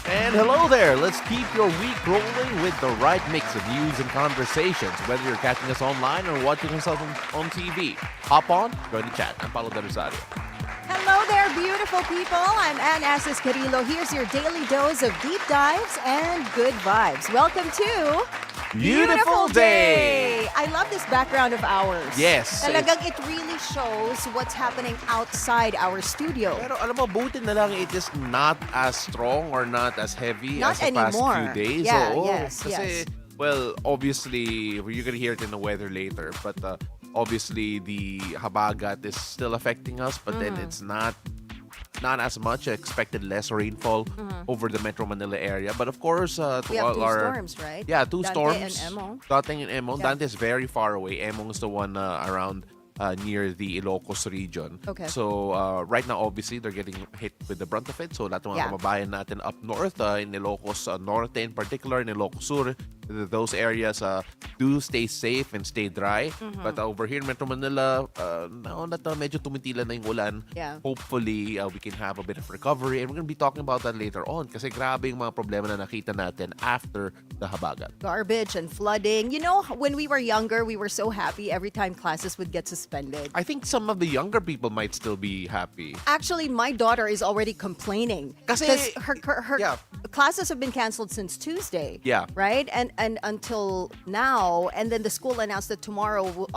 And hello there. Let's keep your week rolling with the right mix of news and conversations, whether you're catching us online or watching us on TV. Hop on, join the chat. I'm Paolo de Rosario. Hello there, beautiful people. I'm Asis-Carilo. Here's your daily dose of deep dives and good vibes. Welcome to Beautiful Day! I love this background of ours. Yes. Talagang it really shows what's happening outside our studio. Pero alam mo, buti na lang it is not as strong or not as heavy Not as the anymore. past few days. Yeah, Oo, yes, kasi, yes. well, obviously, you're gonna hear it in the weather later, but obviously the habagat is still affecting us, but then it's not as much. Expected less rainfall over the Metro Manila area. But of course, to We have all two our storms, right? yeah, two Dante storms. and Emong. Dante and Emong. Yeah. Dante is very far away. Emong is the one around near the Ilocos region. Okay. So right now, obviously, they're getting hit with the brunt of it. So lahat ng mga Yeah. kababayan natin up north, in Ilocos Norte in particular, in Ilocos Sur, those areas do stay safe and stay dry. But over here in Metro Manila, now that medyo tumitila na yung ulan, Yeah. hopefully we can have a bit of recovery. And we're gonna be talking about that later on kasi grabe yung mga problema na nakita natin after the habagat. Garbage and flooding. You know, when we were younger, we were so happy every time classes would get suspended. I think some of the younger people might still be happy. Actually, my daughter is already complaining Kasi- because her Yeah. classes have been canceled since Tuesday. Yeah. Right? And until now, and then the school announced that tomorrow,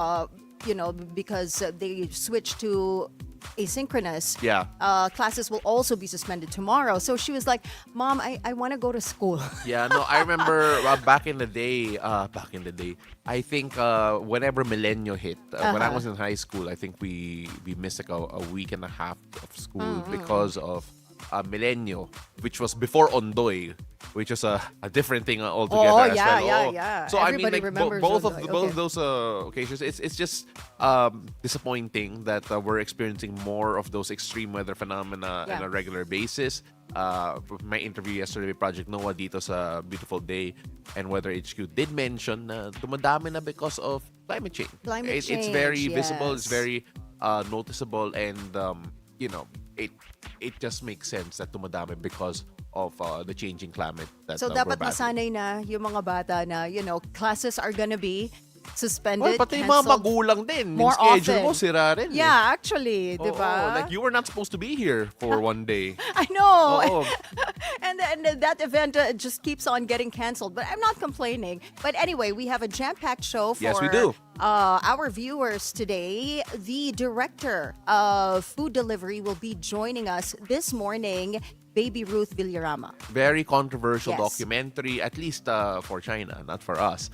because they switched to asynchronous, Yeah. classes will also be suspended tomorrow. So she was like, Mom, I want to go to school. Yeah, no, I remember back in the day, I think whenever Milenio hit, when I was in high school, I think we missed like a week and a half of school because of Milenio, which was before Ondoy, which is a different thing altogether Oh, as yeah, well. yeah. So Everybody I mean, like remembers both Ondoy. of Okay. those occasions, it's just disappointing that we're experiencing more of those extreme weather phenomena Yeah. on a regular basis. My interview yesterday with Project Noah dito sa Beautiful Day and Weather HQ did mention na dumadami na because of climate change. Climate It's very change, visible, it's yes. very noticeable, and it just makes sense that dumadami because of the changing climate that So we're dapat battling. masanay na yung mga bata na, classes are gonna be suspended, Well, pati yung mga canceled. magulang din. more yung schedule often. mo, sira rin. Yeah, actually, Oo, di ba? like you were not supposed to be here for one day. I know. Oo. And that event just keeps on getting canceled. But I'm not complaining. But anyway, we have a jam-packed show for Yes, we do. Our viewers today. The director of food delivery will be joining us this morning, Baby Ruth Villarama. Very controversial Yes. documentary, at least for China, not for us.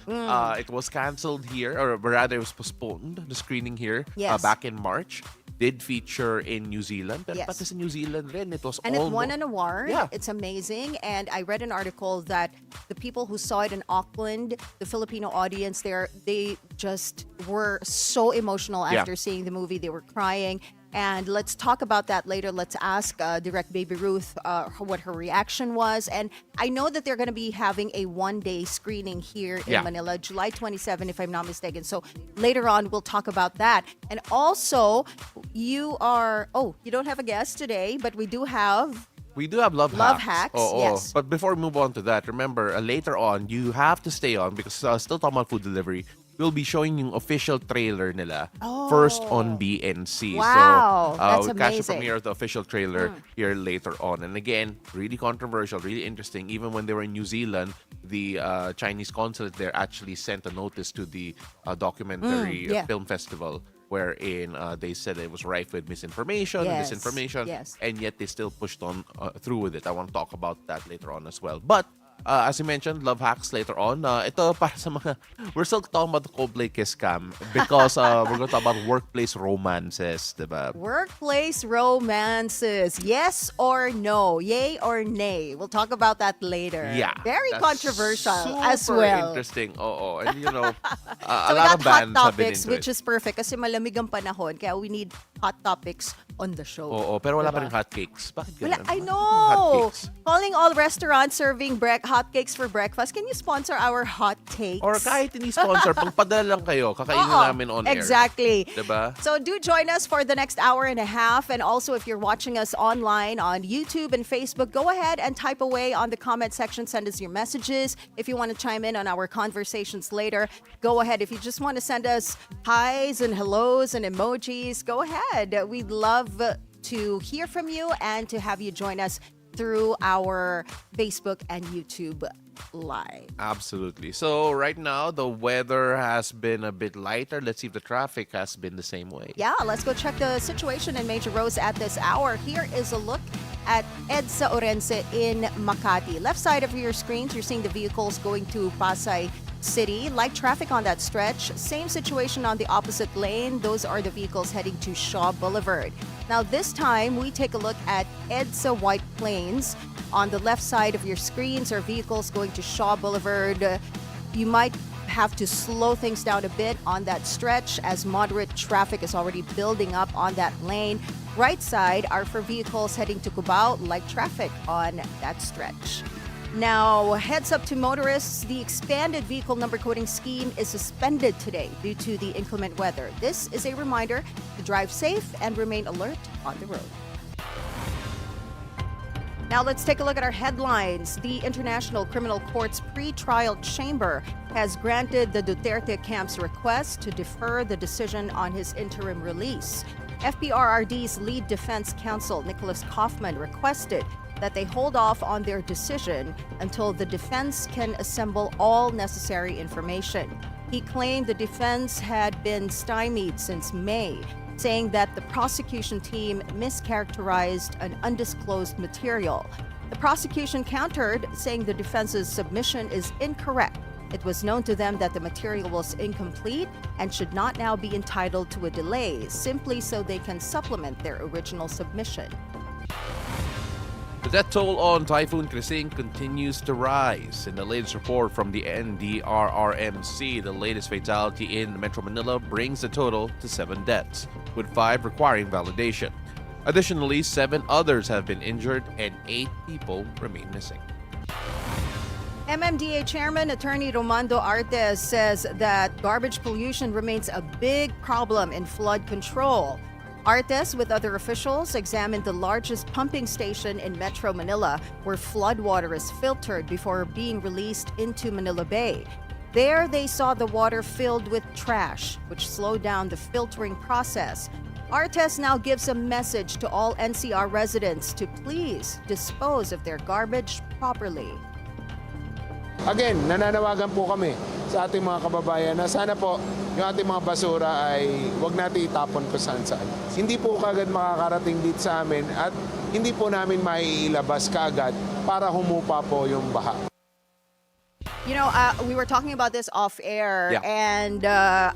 It was canceled here, or rather, it was postponed, the screening here, Yes. back in March. Did feature in New Zealand, pero Yes. pati sa New Zealand rin, it was And it almost... won an award. Yeah. It's amazing. And I read an article that the people who saw it in Auckland, the Filipino audience there, they just were so emotional Yeah. after seeing the movie. They were crying. And let's talk about that later. Let's ask direct Baby Ruth what her reaction was. And I know that they're going to be having a one-day screening here in Yeah. Manila, July 27, if I'm not mistaken. So later on, we'll talk about that. And also, you don't have a guest today, but we do have... We do have love Love hacks. hacks, Oo. yes. But before we move on to that, remember, later on, you have to stay on because still talking about food delivery. We'll be showing yung official trailer nila first on BNC. Wow, So, that's we'll catch the amazing. premiere of the official trailer here later on. And again, really controversial, really interesting. Even when they were in New Zealand, the Chinese consulate there actually sent a notice to the documentary yeah. film festival wherein they said it was rife with misinformation and Yes, disinformation, yes. and yet they still pushed on through with it. I want to talk about that later on as well. But as you mentioned, love hacks later on. Ito para sa mga... We're still talking about the Coldplay Kiss Cam because we're going to talk about workplace romances, diba? Workplace romances. Yes or no? Yay or nay? We'll talk about that later. Yeah. Very that's controversial as super well. interesting. Oo. And you know, So a we lot got of hot bands have been topics, into which it. is perfect kasi malamig ang panahon. Kaya we need hot topics on the show. Oo, pero wala pa Diba? rin hotcakes. Bakit Wala, ganun? I Bakit know. hotcakes? Calling all restaurants serving hotcakes for breakfast. Can you sponsor our hot takes? Or kahit hindi sponsor, pagpadala lang kayo, kakainin Oo, namin on air. exactly. Diba? So do join us for the next hour and a half. And also, if you're watching us online on YouTube and Facebook, go ahead and type away on the comment section. Send us your messages. If you want to chime in on our conversations later, go ahead. If you just want to send us highs and hellos and emojis, go ahead. We'd love to hear from you and to have you join us through our Facebook and YouTube live. Absolutely. So right now, the weather has been a bit lighter. Let's see if the traffic has been the same way. Yeah, let's go check the situation in Major Roads at this hour. Here is a look at EDSA Orense in Makati. Left side of your screens, you're seeing the vehicles going to Pasay City. Light traffic on that stretch. Same situation on the opposite lane. Those are the vehicles heading to Shaw Boulevard. Now this time, we take a look at EDSA White Plains. On the left side of your screens are vehicles going to Shaw Boulevard. You might have to slow things down a bit on that stretch as moderate traffic is already building up on that lane. Right side are for vehicles heading to Cubao. Light traffic on that stretch. Now, heads up to motorists, the expanded vehicle number coding scheme is suspended today due to the inclement weather. This is a reminder to drive safe and remain alert on the road. Now let's take a look at our headlines. The International Criminal Court's pre-trial chamber has granted the Duterte camp's request to defer the decision on his interim release. FPRRD's lead defense counsel, Nicholas Kaufman, requested that they hold off on their decision until the defense can assemble all necessary information. He claimed the defense had been stymied since May, saying that the prosecution team mischaracterized an undisclosed material. The prosecution countered, saying the defense's submission is incorrect. It was known to them that the material was incomplete and should not now be entitled to a delay, simply so they can supplement their original submission. The death toll on Typhoon Krising continues to rise. In the latest report from the NDRRMC, the latest fatality in Metro Manila brings the total to 7 deaths, with 5 requiring validation. Additionally, 7 others have been injured and 8 people remain missing. MMDA Chairman Attorney Romando Artes says that garbage pollution remains a big problem in flood control. Artes, with other officials, examined the largest pumping station in Metro Manila, where floodwater is filtered before being released into Manila Bay. There, they saw the water filled with trash, which slowed down the filtering process. Artes now gives a message to all NCR residents to please dispose of their garbage properly. Again, nananawagan po kami sa ating mga kababayan na sana po yung ating mga basura ay wag natin itapon kung saan-saan. Hindi po kagad makakarating dito sa amin at hindi po namin maiilabas kaagad para humupa po yung baha. You know, we were talking about this off air, Yeah. and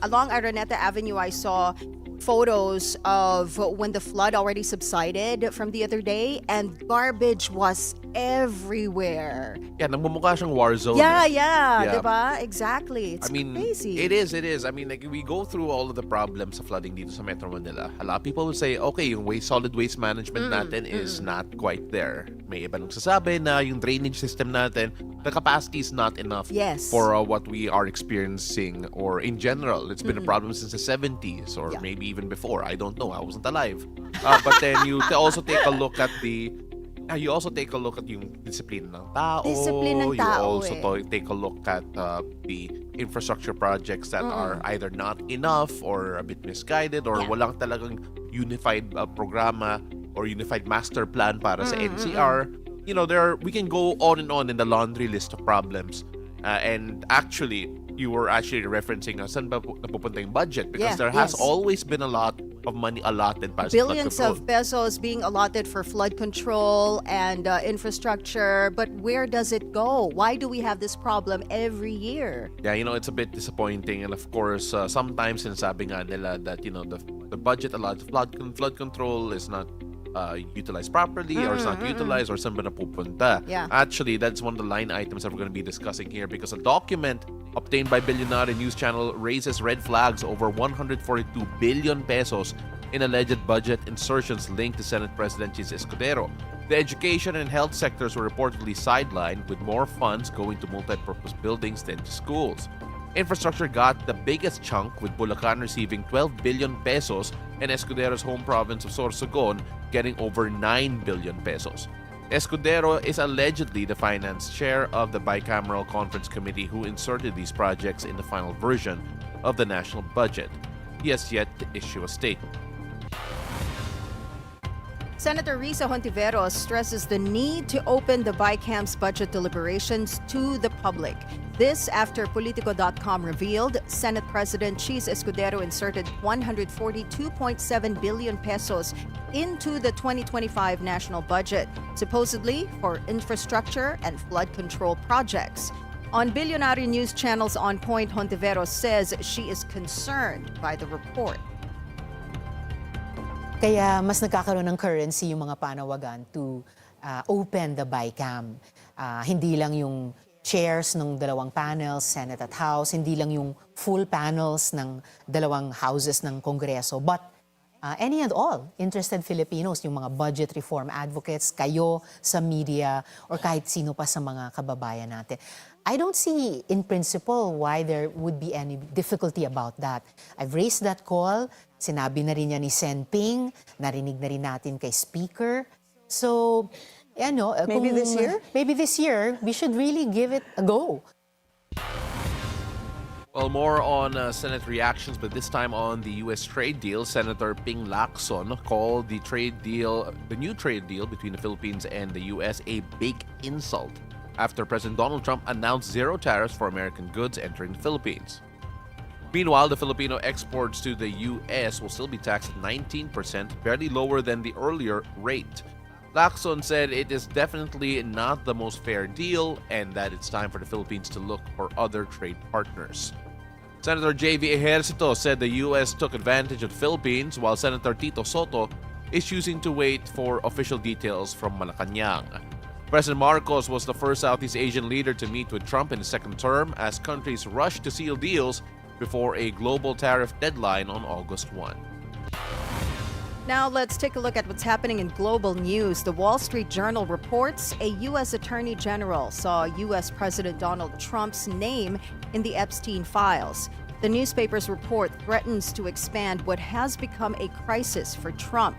along Araneta Avenue, I saw photos of when the flood already subsided from the other day, and garbage was everywhere. Yeah, nagmumukha siyang war zone. Yeah, eh. yeah, diba? Exactly. It's I mean, crazy. it is. I mean, like, we go through all of the problems of flooding dito sa Metro Manila. A lot of people will say, okay, yung solid waste management natin is not quite there. May iba nagsasabi na yung drainage system natin, the capacity is not enough Yes. for what we are experiencing, or in general. It's been a problem since the 70s or Yeah. maybe even before. I don't know. I wasn't alive. But then you also take a look at yung discipline ng tao. Discipline ng You tao, also take a look at the infrastructure projects that are either not enough or a bit misguided, or Yeah. walang talagang unified programa or unified master plan para sa NCR. You know, we can go on and on in the laundry list of problems. And actually, you were actually referencing saan ba napupunta yung budget, because Yeah, there has yes. always been a lot of money allotted para sa flood Billions control. of pesos being allotted for flood control and infrastructure, but where does it go? Why do we have this problem every year? Yeah, you know, it's a bit disappointing. And of course, sometimes sinasabi nga nila that, you know, the budget allotted to flood control is not utilized properly, or it's not utilized, or saan ba napupunta. Yeah. Actually, that's one of the line items that we're going to be discussing here, because a document obtained by Bilyonaryo News Channel raises red flags over 142 billion pesos in alleged budget insertions linked to Senate President Chis Escudero. The education and health sectors were reportedly sidelined, with more funds going to multi-purpose buildings than to schools. Infrastructure got the biggest chunk, with Bulacan receiving 12 billion pesos and Escudero's home province of Sorsogon getting over 9 billion pesos. Escudero is allegedly the finance chair of the bicameral conference committee who inserted these projects in the final version of the national budget. He has yet to issue a statement. Senator Risa Hontiveros stresses the need to open the BICAM's budget deliberations to the public. This after Politico.com revealed Senate President Cheese Escudero inserted 142.7 billion pesos into the 2025 national budget, supposedly for infrastructure and flood control projects. On Bilyonaryo News Channel's On Point, Hontiveros says she is concerned by the report. Kaya mas nagkakaroon ng currency yung mga panawagan to open the BICAM. Hindi lang yung chairs ng dalawang panels, Senate at House, hindi lang yung full panels ng dalawang houses ng Kongreso, but any and all interested Filipinos, yung mga budget reform advocates, kayo sa media, or kahit sino pa sa mga kababayan natin. I don't see in principle why there would be any difficulty about that. I've raised that call. Sinabi na rin niya ni Sen Ping, narinig na rin natin kay Speaker. So, Maybe this year? Maybe this year, we should really give it a go. Well, more on Senate reactions, but this time on the U.S. trade deal. Senator Ping Lacson called the new trade deal between the Philippines and the U.S. a big insult after President Donald Trump announced zero tariffs for American goods entering the Philippines. Meanwhile, the Filipino exports to the U.S. will still be taxed at 19%, barely lower than the earlier rate. Lacson said it is definitely not the most fair deal and that it's time for the Philippines to look for other trade partners. Senator J.V. Ejercito said the U.S. took advantage of the Philippines, while Senator Tito Soto is choosing to wait for official details from Malacanang. President Marcos was the first Southeast Asian leader to meet with Trump in his second term as countries rushed to seal deals before a global tariff deadline on August 1. Now let's take a look at what's happening in global news. The Wall Street Journal reports a U.S. Attorney General saw U.S. President Donald Trump's name in the Epstein files. The newspaper's report threatens to expand what has become a crisis for Trump.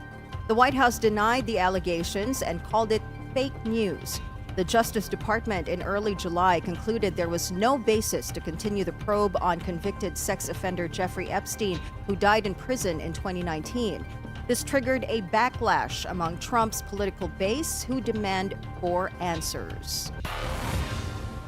The White House denied the allegations and called it fake news. The Justice Department in early July concluded there was no basis to continue the probe on convicted sex offender Jeffrey Epstein, who died in prison in 2019. This triggered a backlash among Trump's political base, who demand for answers.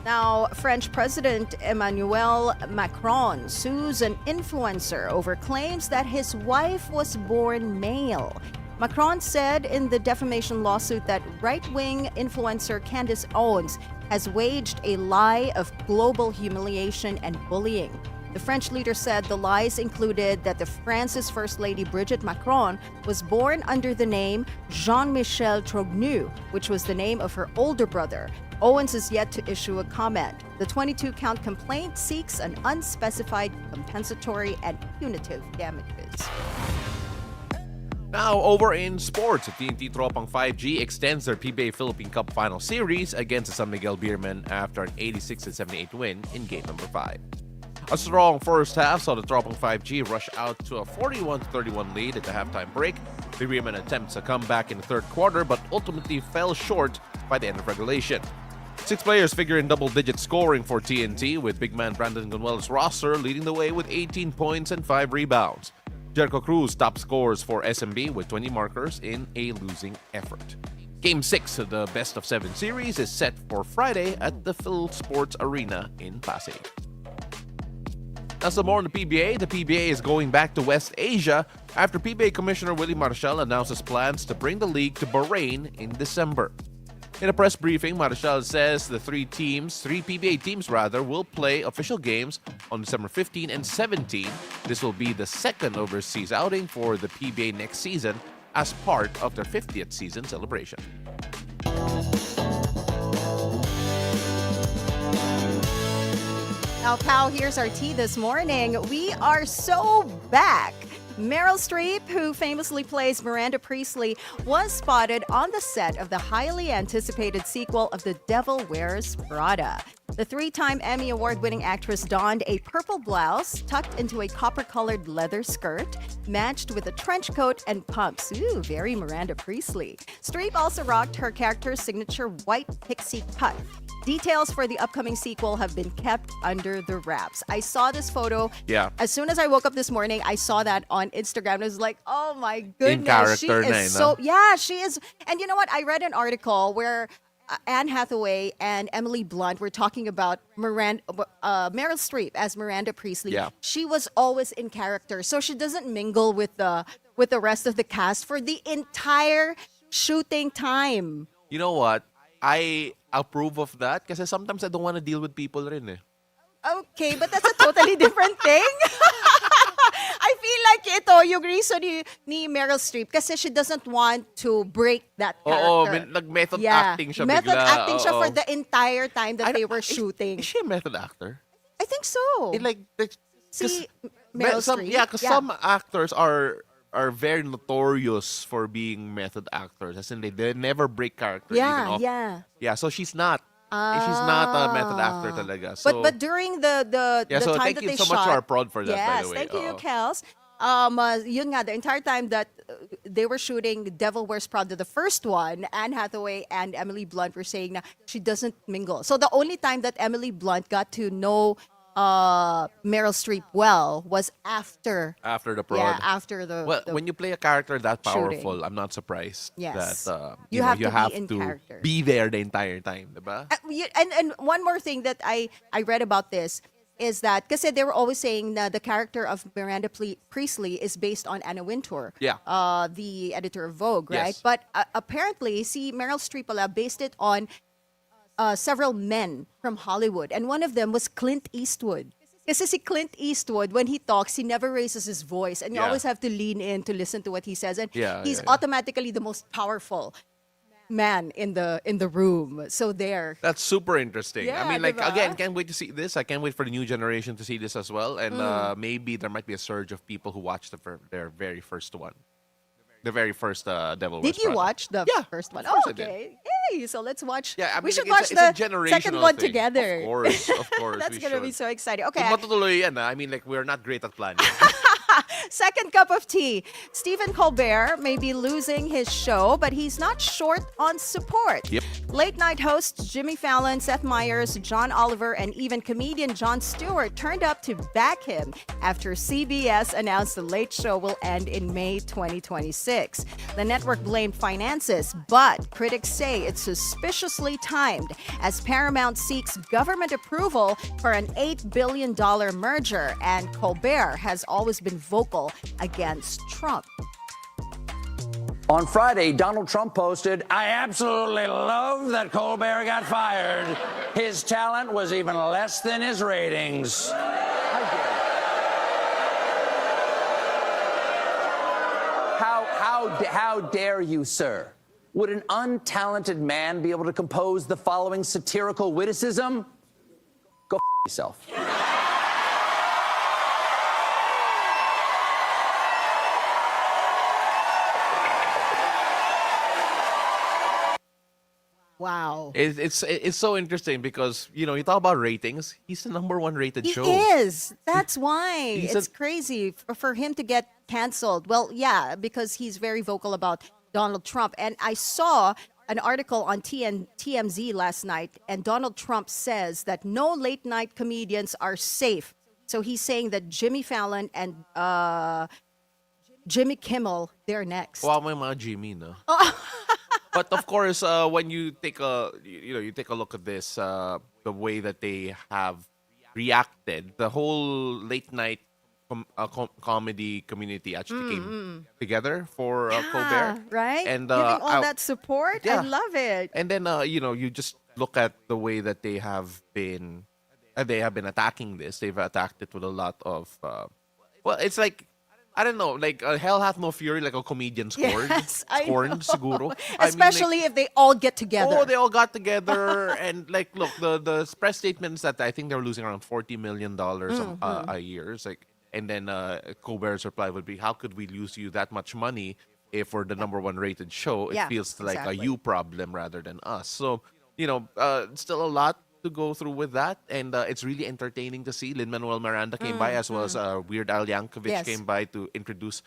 Now, French President Emmanuel Macron sues an influencer over claims that his wife was born male. Macron said in the defamation lawsuit that right-wing influencer Candace Owens has waged a lie of global humiliation and bullying. The French leader said the lies included that the France's First Lady Brigitte Macron was born under the name Jean-Michel Trogneux, which was the name of her older brother. Owens is yet to issue a comment. The 22-count complaint seeks an unspecified compensatory and punitive damages. Now, over in sports, the TNT Tropang 5G extends their PBA Philippine Cup Final Series against the San Miguel Beermen after an 86-78 win in game number 5. A strong first half saw the Tropang 5G rush out to a 41-31 lead at the halftime break. The Beermen attempts a comeback in the third quarter but ultimately fell short by the end of regulation. 6 players figure in double-digit scoring for TNT, with big man Brandon Gonzalez's roster leading the way with 18 points and 5 rebounds. Jericho Cruz top scores for SMB with 20 markers in a losing effort. Game 6 of the best-of-7 series is set for Friday at the Phil Sports Arena in Pasay. Now, some more on the PBA is going back to West Asia after PBA Commissioner Willie Marshall announces plans to bring the league to Bahrain in December. In a press briefing, Marshall says the three PBA teams will play official games on December 15 and 17. This will be the second overseas outing for the PBA next season as part of their 50th season celebration. Now, Pao, here's our tea this morning. We are so back Meryl Streep, who famously plays Miranda Priestley, was spotted on the set of the highly anticipated sequel of The Devil Wears Prada. The three-time Emmy Award-winning actress donned a purple blouse tucked into a copper-colored leather skirt, matched with a trench coat and pumps. Ooh, very Miranda Priestley. Streep also rocked her character's signature white pixie cut. Details for the upcoming sequel have been kept under the wraps. I saw this photo. Yeah. As soon as I woke up this morning, I saw that on Instagram. I was like, oh my goodness. character she na, is no? so, yeah, she is. And you know what? I read an article where Anne Hathaway and Emily Blunt were talking about Meryl Streep as Miranda Priestley. Yeah. She was always in character. So she doesn't mingle with the rest of the cast for the entire shooting time. You know what? I approve of that kasi sometimes I don't want to deal with people rin eh. Okay, but that's a totally different thing. I feel like ito yung reason ni Meryl Streep kasi she doesn't want to break that character. Oo, nag-method acting siya Method bigla. acting siya Oo. for the entire time that they were Is shooting. she a method actor? I think so. Si Meryl Streep. Yeah, because some actors are very notorious for being method actors. As in, they never break character. even off. Yeah, so she's not. She's not a method actor talaga. So, But during the so time thank that you they so shot, much to our prod for that, yes, by the way. thank you, Oo. Kels. Yun nga, the entire time that they were shooting Devil Wears Prada, the first one, Anne Hathaway and Emily Blunt were saying na she doesn't mingle. So the only time that Emily Blunt got to know Meryl Streep well was after After the prod. Yeah, after the Well, when you play a character that shooting. powerful, I'm not surprised Yes. that You know, have to be in to character. be there the entire time, diba? And one more thing that I read about this is that kasi they were always saying that the character of Miranda Priestley is based on Anna Wintour, Yeah. the editor of Vogue, right? Yes. But apparently, see, Meryl Streep based it on several men from Hollywood, and one of them was Clint Eastwood. Kasi si Clint Eastwood, when he talks, he never raises his voice, and you Yeah. always have to lean in to listen to what he says, and Yeah, he's yeah. automatically the most powerful man in the room. So there. That's super interesting. Yeah, I mean, like, diba? again, can't wait to see this. I can't wait for the new generation to see this as well. And Mm. maybe there might be a surge of people who watched their very first one. The very first Devil Wears Did you Prada. watch the Yeah, first one? of course Oh, I did. okay. Yay! So let's watch. Yeah, I mean, we should like, watch it's a the generational second one thing. together. Of course. That's we gonna be should. so exciting. Okay. Kung matutuloy yan, I mean, like, we're not great at planning. Second cup of tea. Stephen Colbert may be losing his show, but he's not short on support. Yep. Late night hosts Jimmy Fallon, Seth Meyers, John Oliver, and even comedian Jon Stewart turned up to back him after CBS announced the Late Show will end in May 2026. The network blamed finances, but critics say it's suspiciously timed as Paramount seeks government approval for an $8 billion merger, and Colbert has always been vocal against Trump. On Friday, Donald Trump posted, "I absolutely love that Colbert got fired. His talent was even less than his ratings." How dare you, sir? Would an untalented man be able to compose the following satirical witticism? Go yourself. Wow. It's so interesting because, you know, you talk about ratings. He's the #1 rated He show. is. That's why. He's It's crazy for him to get canceled. Well, yeah, because he's very vocal about Donald Trump. And I saw an article on TMZ last night, and Donald Trump says that no late night comedians are safe. So he's saying that Jimmy Fallon and Jimmy Kimmel, they're next. Wow, may mga Jimmy, no? But of course, when you take a look at this, the way that they have reacted, the whole late night comedy community actually came together for Colbert, right? And Giving all that support. I yeah. love it. And then you just look at the way that they have been attacking this. They've attacked it with a lot of well, it's like, I don't know, like hell hath no fury, like a comedian scorned. Yes, I Scorned, know. siguro. Especially if they all get together. Oh, they all got together, and like, look, the press statements that I think they're losing around $40 million a year. It's like, And then Colbert's reply would be, how could we lose you that much money if we're the number one rated show? It Yeah, feels like exactly. a you problem rather than us. So, still a lot to go through with that. And it's really entertaining to see. Lin-Manuel Miranda came by, as well as Weird Al Yankovic Yes. came by to introduce,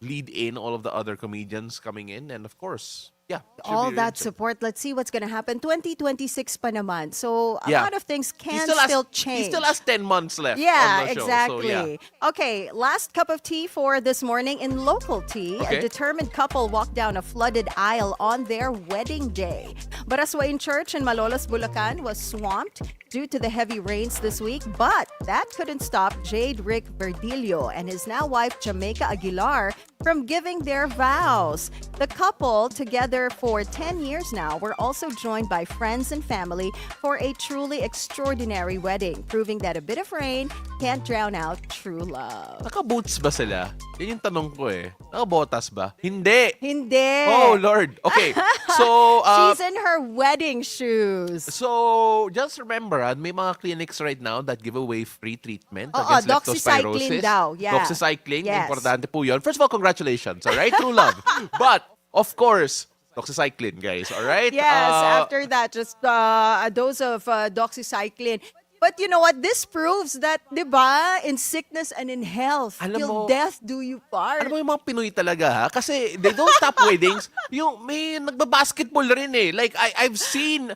lead in all of the other comedians coming in. And of course, yeah. it should All be that interesting. support. Let's see what's going to happen. 2026 pa naman. So a Yeah. lot of things He can still still has, change. He still has 10 months left Yeah, on the show. exactly. So, yeah. Okay, last cup of tea for this morning in local tea. Okay. A determined couple walked down a flooded aisle on their wedding day. Baraswain Church in Malolos, Bulacan was swamped due to the heavy rains this week, but that couldn't stop Jade Rick Verdillo and his now wife Jamaica Aguilar from giving their vows. The couple, together for 10 years now, were also joined by friends and family for a truly extraordinary wedding, proving that a bit of rain can't drown out true love. Naka-boots ba sila? Yan yung tanong ko eh. Naka-botas ba? Hindi! Hindi. Oh, Lord. Okay. So, She's in her wedding shoes. so just remember, may mga clinics right now that give away free treatment Oo, against doxycycline leptospirosis. daw. Yeah. Doxycycline, Yes. importante po yun. First of all, congratulations, all right? True love. But, of course, doxycycline, guys, all right? Yes, after that, just a dose of doxycycline. But you know what? This proves that, di ba, in sickness and in health, Alam till mo- death do you part. Ano mo yung mga Pinoy talaga, ha? Kasi they don't stop weddings. Yung may nagba-basketball rin eh. Like, I've seen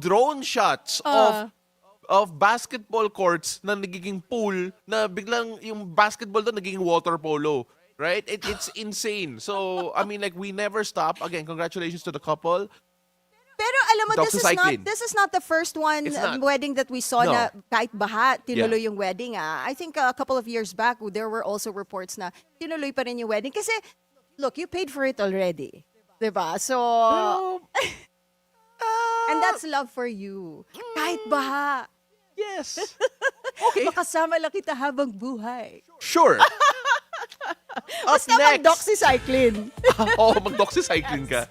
drone shots of basketball courts na nagiging pool na biglang yung basketball doon nagiging water polo. Right? It's insane. So, I mean, like, we never stop. Again, congratulations to the couple. Pero alam mo, Doxycycline. this is not the first one It's not. wedding that we saw No. na kahit baha, tinuloy Yeah. yung wedding. I think a couple of years back, there were also reports na tinuloy pa rin yung wedding. Kasi, look, you paid for it already. Diba? So, and that's love for you. Kahit baha. Yes. Okay. Makasama lang kita habang buhay. Sure. Up Basta next. mag-doxycycline. Oh, mag-doxycycline ka.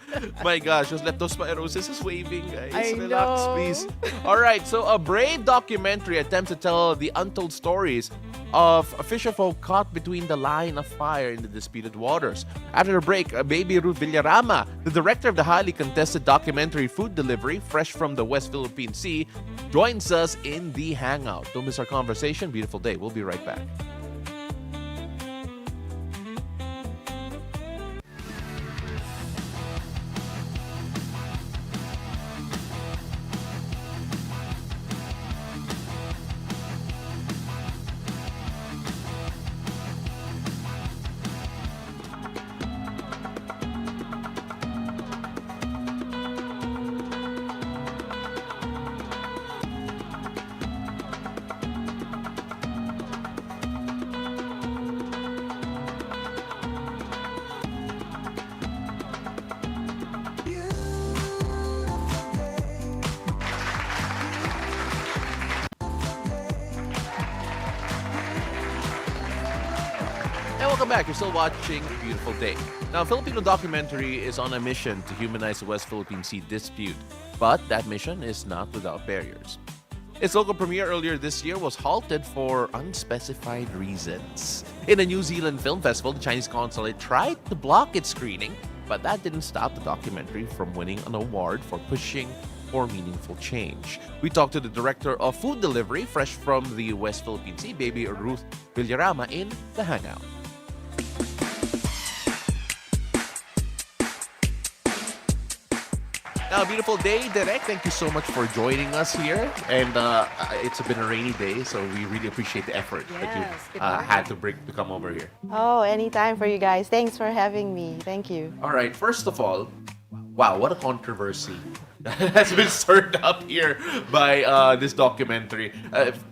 My gosh, just leptospirosis is waving, guys. I Relax, know. please. All right, so a brave documentary attempts to tell the untold stories of fisherfolk caught between the line of fire in the disputed waters. After the break, Baby Ruth Villarama, the director of the highly contested documentary Food Delivery, fresh from the West Philippine Sea, joins us in the Hangout. Don't miss our conversation. Beautiful day. We'll be right back. And welcome back. You're still watching Beautiful Day. Now, Filipino documentary is on a mission to humanize the West Philippine Sea dispute, but that mission is not without barriers. Its local premiere earlier this year was halted for unspecified reasons. In a New Zealand film festival, the Chinese consulate tried to block its screening, but that didn't stop the documentary from winning an award for pushing for meaningful change. We talked to the director of Food Delivery, fresh from the West Philippine Sea, Baby Ruth Villarama, in the Hangout. Now, beautiful day, Derek. Thank you so much for joining us here. And it's been a rainy day, so we really appreciate the effort that Yes, you good morning. had to bring to come over here. Oh, anytime for you guys. Thanks for having me. Thank you. All right, first of all, wow, what a controversy has been stirred up here by this documentary.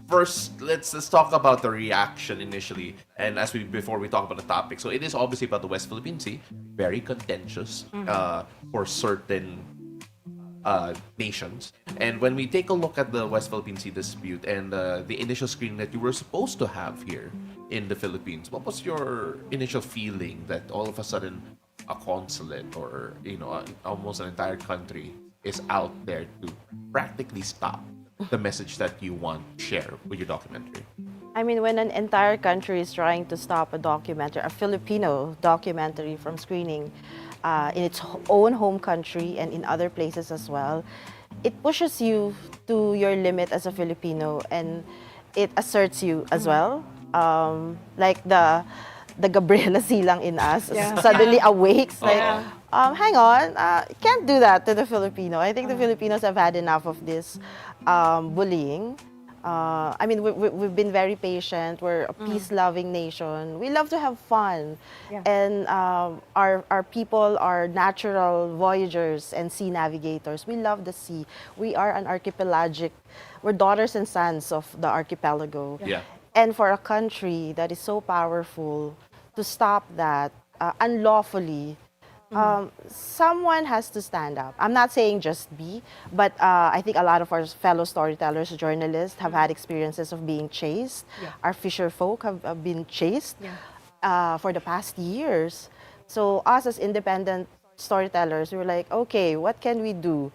First, let's talk about the reaction initially, and before we talk about the topic. So it is obviously about the West Philippine Sea, very contentious for certain nations. And when we take a look at the West Philippine Sea dispute and the initial screening that you were supposed to have here in the Philippines, what was your initial feeling that all of a sudden a consulate or almost an entire country is out there to practically stop the message that you want to share with your documentary? I mean, when an entire country is trying to stop a documentary, a Filipino documentary from screening in its own home country and in other places as well, it pushes you to your limit as a Filipino, and it asserts you as well. Like the Gabriela Silang in us suddenly awakes, like, hang on, can't do that to the Filipino. I think the Filipinos have had enough of this bullying. I mean, we've been very patient. We're a peace-loving nation. We love to have fun. And our people are natural voyagers and sea navigators. We love the sea. We are an archipelagic, we're daughters and sons of the archipelago. Yeah. And for a country that is so powerful, to stop that unlawfully, someone has to stand up. I'm not saying just me, but I think a lot of our fellow storytellers, journalists have had experiences of being chased. Our fisherfolk have been chased for the past years. So us as independent storytellers, we were like, okay, what can we do?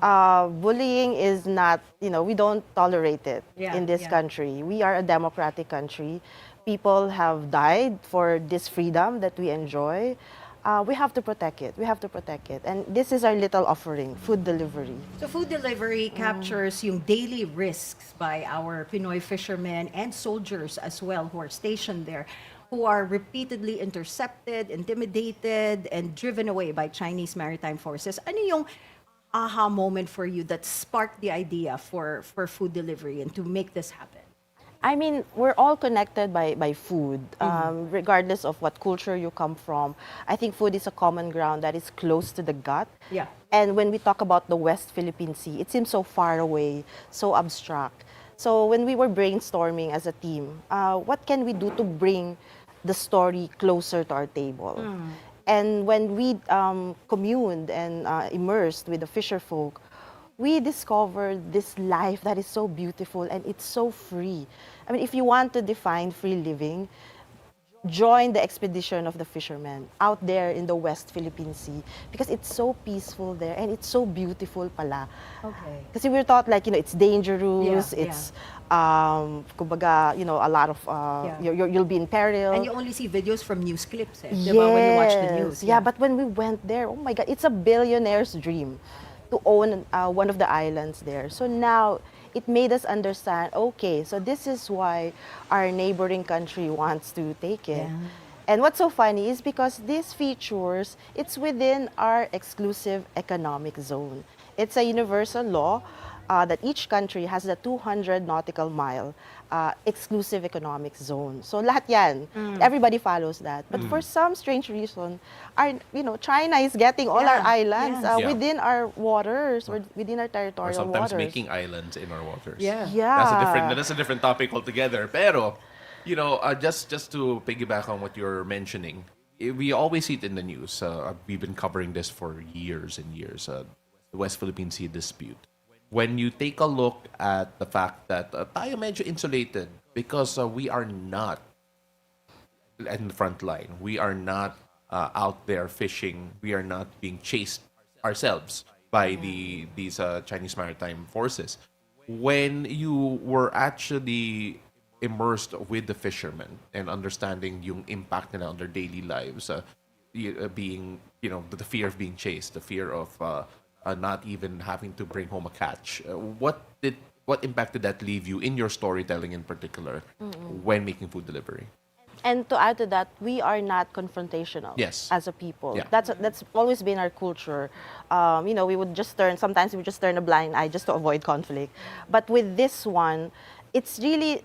Bullying is not, we don't tolerate it in this country. We are a democratic country. People have died for this freedom that we enjoy. We have to protect it. We have to protect it. And this is our little offering, food delivery. So food delivery captures yung daily risks by our Pinoy fishermen and soldiers as well who are stationed there, who are repeatedly intercepted, intimidated, and driven away by Chinese maritime forces. Ano yung aha moment for you that sparked the idea for food delivery and to make this happen? I mean, we're all connected by food, regardless of what culture you come from. I think food is a common ground that is close to the gut. Yeah. And when we talk about the West Philippine Sea, it seems so far away, so abstract. So when we were brainstorming as a team, what can we do to bring the story closer to our table? And when we communed and immersed with the fisherfolk, we discovered this life that is so beautiful and it's so free. I mean, if you want to define free living, join the expedition of the fishermen out there in the West Philippine Sea, because it's so peaceful there and it's so beautiful pala. Okay. Because we were taught, like, it's dangerous, it's kumbaga, a lot of you'll be in peril. And you only see videos from news clips, diba, when you watch the news. Yeah, but when we went there, oh my God, it's a billionaire's dream to own one of the islands there. So now it made us understand, okay, so this is why our neighboring country wants to take it. And what's so funny is because these features, it's within our exclusive economic zone. It's a universal law that each country has the 200 nautical mile exclusive economic zone. So lahat yan, everybody follows that. But for some strange reason, China is getting all our islands within our waters, or within our Or territorial sometimes waters. making islands in our waters. Yeah. That's a different topic altogether. Pero, just to piggyback on what you're mentioning, we always see it in the news. We've been covering this for years and years. The West Philippine Sea dispute. When you take a look at the fact that tayo medyo insulated because we are not in the front line. We are not out there fishing. We are not being chased ourselves by these Chinese maritime forces. When you were actually immersed with the fishermen and understanding yung impact nila on their daily lives, being, the fear of being chased, the fear of not even having to bring home a catch. What impact did that leave you in your storytelling in particular when making food delivery? And to add to that, we are not confrontational as a people. Yeah. That's always been our culture. We would sometimes we would just turn a blind eye just to avoid conflict. But with this one, it's really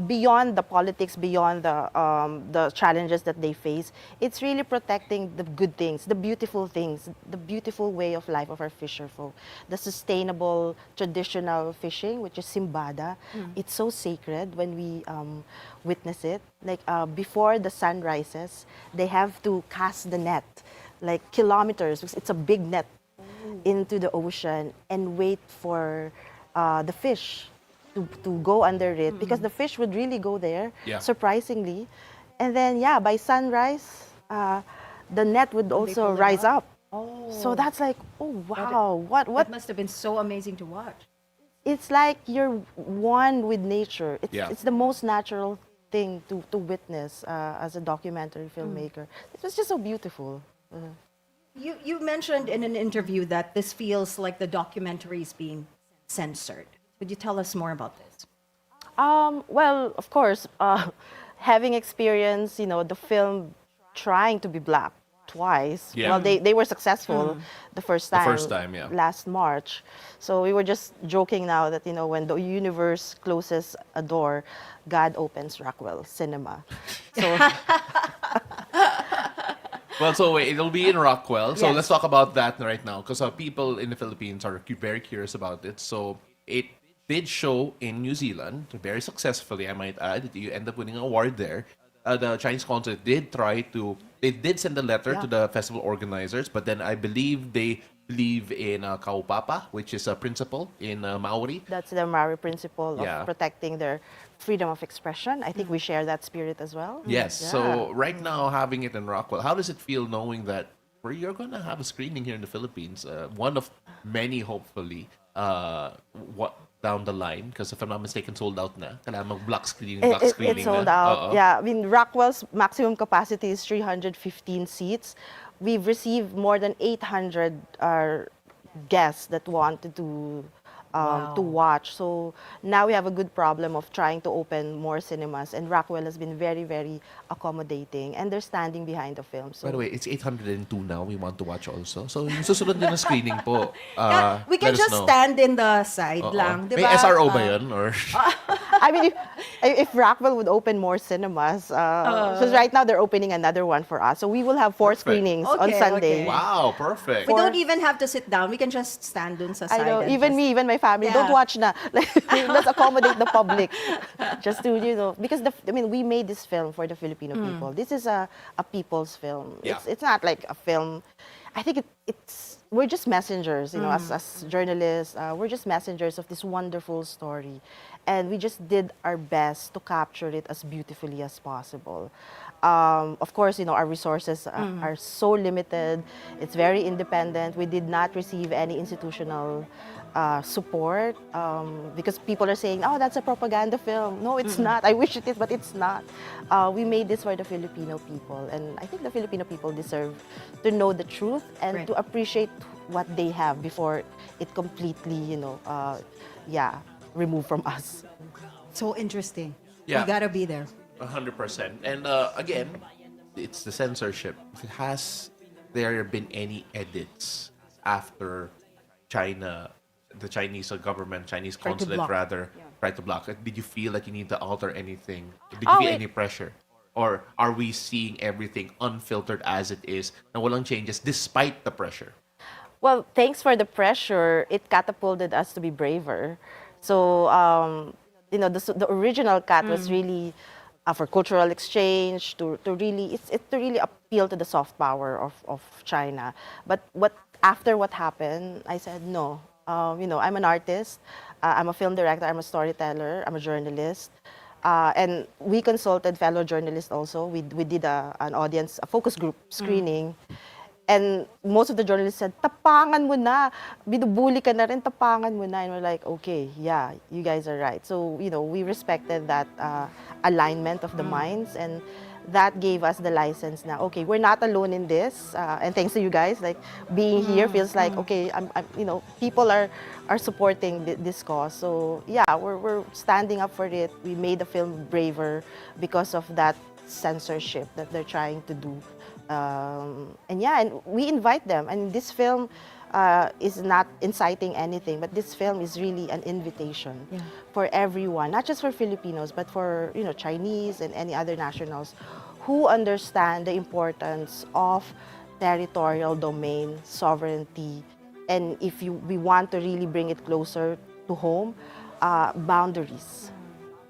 beyond the politics, beyond the challenges that they face. It's really protecting the good things, the beautiful way of life of our fisherfolk. The sustainable, traditional fishing, which is simbada. It's so sacred when we witness it. Like before the sun rises, they have to cast the net, like kilometers, because it's a big net, into the ocean and wait for the fish to go under it, because the fish would really go there, surprisingly. And then, by sunrise, the net would also rise up. So that's like, oh, wow. What That must have been so amazing to watch. it's like you're one with nature. Yeah. It's the most natural thing to witness as a documentary filmmaker. It was just so beautiful. You mentioned in an interview that this feels like the documentary is being censored. Could you tell us more about this? Well, of course, having experienced, the film trying to be black twice. Yeah. Well, they were successful the first time. first time, yeah. Last March. So we were just joking now that, when the universe closes a door, God opens Rockwell Cinema. So Well, so wait, it'll be in Rockwell. So Yes. let's talk about that right now, because people in the Philippines are very curious about it. So it did show in New Zealand very successfully, I might add. You end up winning an award there. The Chinese consulate did they did send a letter to the festival organizers, but then I believe they believe in kaupapa, which is a principle in Maori. that's the Maori principle Yeah. of protecting their freedom of expression. I think we share that spirit as well. Yes. Yeah. So right now, having it in Rockwell, how does it feel knowing that you're going to have a screening here in the Philippines? One of many, hopefully, what down the line, because if I'm not mistaken, sold out na. Kailangan mag-block screening, It's sold na. out. Oo. Yeah, I mean, Rockwell's maximum capacity is 315 seats. We've received more than 800 guests that wanted to watch. So now we have a good problem of trying to open more cinemas, and Rockwell has been very, very accommodating, and they're standing behind the film. So By the way, it's 802 now. We want to watch also. So yung susunod din na screening po. We can let us just know. stand in the side Oo. lang, di May ba? SRO ba yun? Or... I mean, if Rockwell would open more cinemas, because right now they're opening another one for us, so we will have 4 Perfect. screenings on Okay, Sunday. okay. Wow, perfect. We don't even have to sit down. We can just stand dun sa I side. know, and even just- me, even my family, don't Yeah. watch na. Like, let's accommodate the public. Just to, because we made this film for the Filipino people. This is a people's film. Yeah. It's not like a film. I think we're just messengers, as journalists. We're just messengers of this wonderful story. And we just did our best to capture it as beautifully as possible. Of course, our resources are so limited. It's very independent. We did not receive any institutional support because people are saying, oh, that's a propaganda film. No, it's not. I wish it is, but it's not. We made this for the Filipino people. And I think the Filipino people deserve to know the truth and Right. to appreciate what they have before it completely, removed from us. So interesting. Yeah. You gotta be there. 100%. And again, it's the censorship. Has there been any edits after China, the Chinese government, Chinese Tried to consulate block. rather, tried to block it? Did you feel like you need to alter anything? Did you Oh, feel wait. any pressure? Or are we seeing everything unfiltered as it is na walang changes despite the pressure? Well, thanks for the pressure. It catapulted us to be braver. So, the original cut was really for cultural exchange to really appeal to the soft power of China. But after what happened, I said no. I'm an artist. I'm a film director. I'm a storyteller. I'm a journalist. And we consulted fellow journalists also. We did an audience, a focus group screening. And most of the journalists said, tapangan mo na. Binubuli ka na rin, tapangan mo na. And we're like, okay, yeah, you guys are right. So, we respected that alignment of the minds. And that gave us the license now. Okay, we're not alone in this. And thanks to you guys, like being here feels like, okay, I'm people are supporting this cause. So yeah, we're standing up for it. We made the film braver because of that censorship that they're trying to do. And we invite them. And this film is not inciting anything, but this film is really an invitation for everyone, not just for Filipinos, but for Chinese and any other nationals who understand the importance of territorial domain, sovereignty, and if we want to really bring it closer to home, boundaries.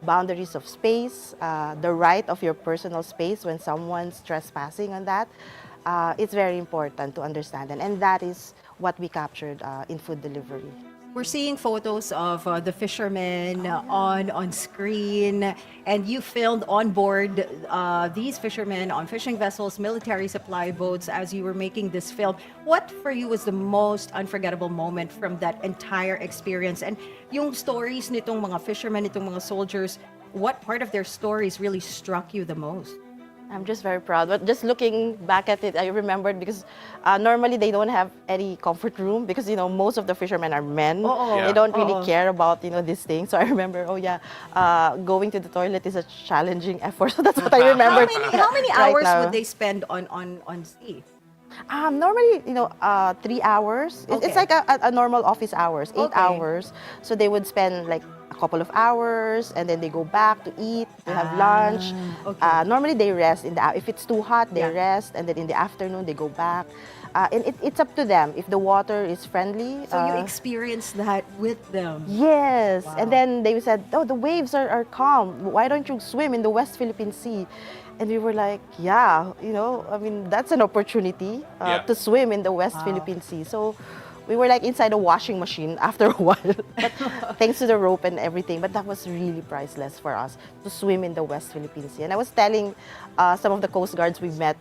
Boundaries of space, the right of your personal space when someone's trespassing on that. It's very important to understand. And that is what we captured in food delivery. we're seeing photos of the fishermen on screen, and you filmed on board these fishermen on fishing vessels, military supply boats as you were making this film. What for you was the most unforgettable moment from that entire experience? And yung stories nitong mga fishermen, nitong mga soldiers, what part of their stories really struck you the most? I'm just very proud. But just looking back at it, I remembered because normally they don't have any comfort room because, most of the fishermen are men. Oo. They don't really Oo. care about, these things. So I remember, going to the toilet is a challenging effort. So that's what I remember. How many right hours now. would they spend on sea? Normally, 3 hours. It's Okay. like a normal office hours, 8 Okay. hours. So they would spend like a couple of hours, and then they go back to eat, to have lunch. okay. Normally they rest if it's too hot, they Yeah. rest, and then in the afternoon they go back. And it's up to them if the water is friendly. So you experienced that with them. Yes, Wow. and then they said, "Oh, the waves are calm. Why don't you swim in the West Philippine Sea?" And we were like, "Yeah, that's an opportunity Yeah. to swim in the West Philippine Sea." So we were like inside a washing machine after a while, but thanks to the rope and everything. But that was really priceless for us to swim in the West Philippine Sea. And I was telling some of the Coast Guards we met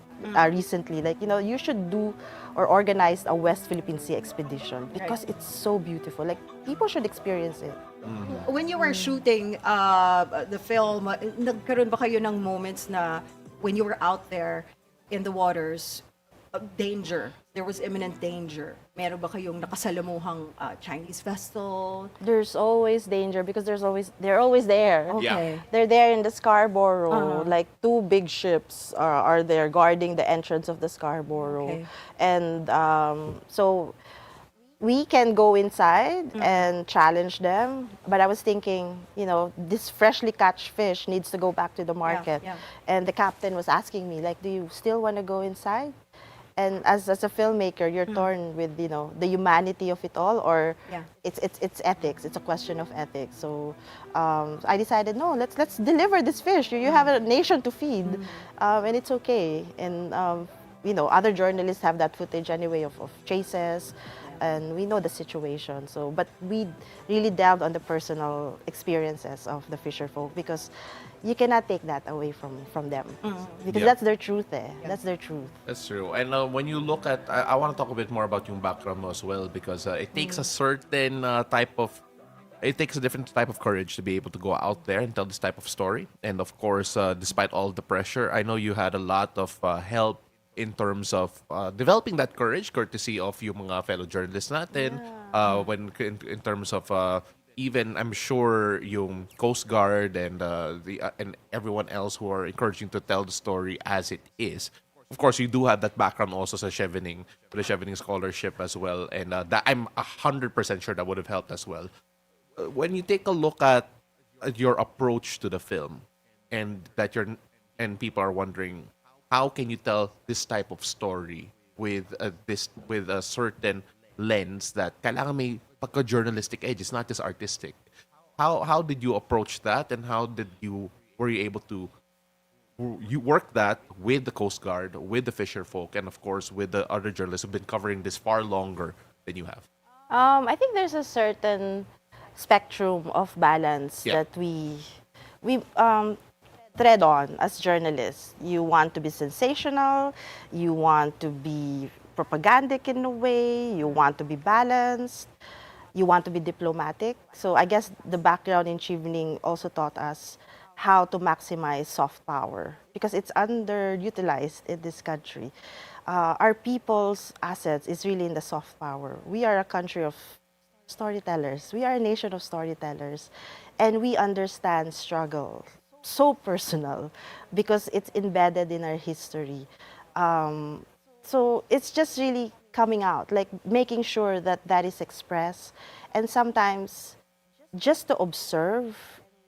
recently, like, you should do or organize a West Philippine Sea expedition because it's so beautiful. Like, people should experience it. When you were shooting the film, nagkaroon ba kayo ng moments na when you were out there in the waters, danger, there was imminent danger? Meron ba kayong nakasalamuhang Chinese vessel? There's always danger because they're always there. Okay. They're there in the Scarborough. Like 2 big ships are there guarding the entrance of the Scarborough. Okay. And so we can go inside and challenge them. But I was thinking, this freshly catch fish needs to go back to the market. yeah. And the captain was asking me, like, do you still want to go inside? And as a filmmaker, you're torn with, the humanity of it all, or Yeah. it's ethics. It's a question of ethics. So I decided, no, let's deliver this fish. You have a nation to feed, and it's okay. And other journalists have that footage anyway of chases, and we know the situation. So, but we really delved on the personal experiences of the fisher folk because you cannot take that away from them because Yeah. that's their truth. That's their truth. That's true. And when you look at, I want to talk a bit more about yung background mo as well because it takes a certain it takes a different type of courage to be able to go out there and tell this type of story. And of course, despite all the pressure, I know you had a lot of help in terms of developing that courage, courtesy of yung mga fellow journalists natin. When in terms of even I'm sure yung Coast Guard and and everyone else who are encouraging to tell the story as it is. Of course, you do have that background also sa Chevening, the Chevening scholarship as well, and that I'm 100% sure that would have helped as well. When you take a look at your approach to the film, and people are wondering, how can you tell this type of story with a certain lens that kailangan may pagka-journalistic edge? It's not just artistic. How did you approach that, and were you able to you work that with the Coast Guard, with the fisher folk, and of course with the other journalists who've been covering this far longer than you have? I think there's a certain spectrum of balance Yeah. that we tread on as journalists. You want to be sensational, you want to be propagandic in a way, you want to be balanced, you want to be diplomatic. So I guess the background in Chevening also taught us how to maximize soft power because it's underutilized in this country. Our people's assets is really in the soft power. We are a country of storytellers. We are a nation of storytellers, and we understand struggle so personal because it's embedded in our history. So it's just really coming out, like making sure that that is expressed, and sometimes just to observe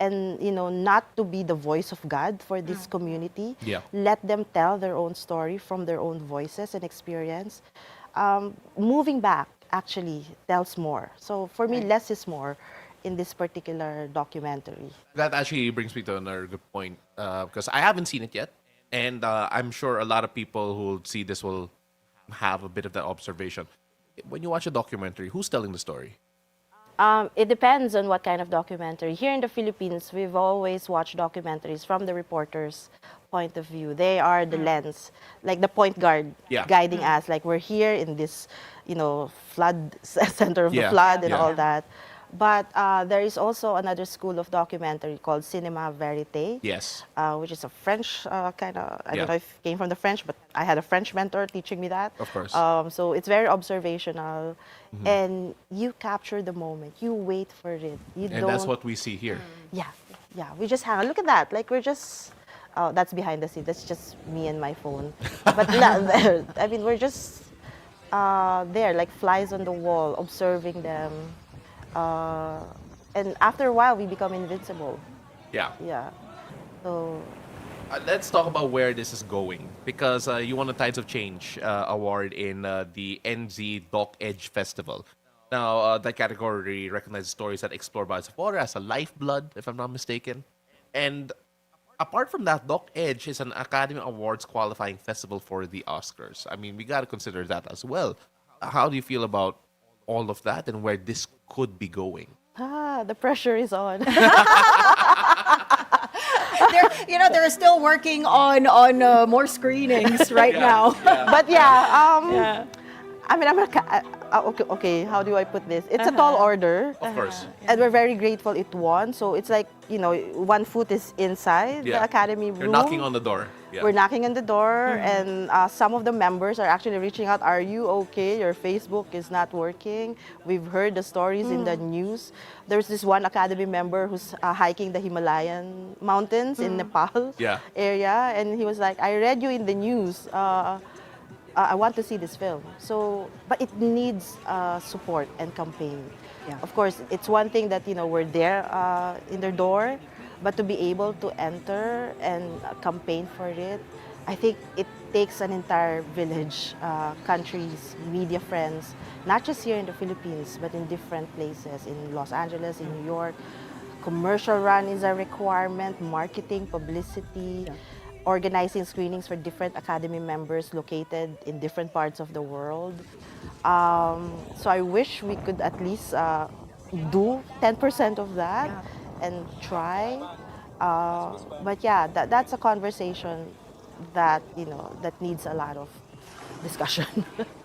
and not to be the voice of God for this community. Yeah. Let them tell their own story from their own voices and experience. Moving back actually tells more. So for me, less is more in this particular documentary. That actually brings me to another good point because I haven't seen it yet, and I'm sure a lot of people who will see this will have a bit of that observation. When you watch a documentary, who's telling the story? It depends on what kind of documentary. Here in the Philippines, we've always watched documentaries from the reporter's point of view. They are the lens, like the point guard Yeah. guiding us. Like we're here in this, flood center of the Yeah. flood and Yeah. all that. But there is also another school of documentary called cinema verite. Yes. Which is a French kind of, I Yeah. don't know if it came from the French, but I had a French mentor teaching me that. Of course. So it's very observational, and you capture the moment. You wait for it. You And don't. that's what we see here. Yeah, yeah. We just hang. Look at that. Like we're just. Oh, that's behind the scenes. That's just me and my phone. But no, I mean, we're just there, like flies on the wall, observing them. And after a while, we become invincible. Yeah. Yeah. So Let's talk about where this is going, because you won the Tides of Change award in the NZ Dock Edge Festival. Now, that category recognizes stories that explore bodies of water as a lifeblood, if I'm not mistaken. And apart from that, Dock Edge is an Academy Awards qualifying festival for the Oscars. I mean, we got to consider that as well. How do you feel about all of that and where this could be going? the pressure is on. They're still working on more screenings right now. But yeah, I mean, okay, how do I put this? It's a tall order. Of course. And we're very grateful it won. So it's like, one foot is inside the Academy room. You're knocking on the door. Yeah. We're knocking on the door, and some of the members are actually reaching out. Are you okay? Your Facebook is not working. We've heard the stories in the news. There's this one Academy member who's hiking the Himalayan mountains in Nepal area, and he was like, I read you in the news. I want to see this film. So, but it needs support and campaign. Yeah. Of course, it's one thing that, we're there in their door, but to be able to enter and campaign for it, I think it takes an entire village, countries, media friends, not just here in the Philippines, but in different places, in Los Angeles, in New York. Commercial run is a requirement, marketing, publicity, organizing screenings for different Academy members located in different parts of the world. So I wish we could at least do 10% of that and try. But yeah, that's a conversation that, that needs a lot of discussion.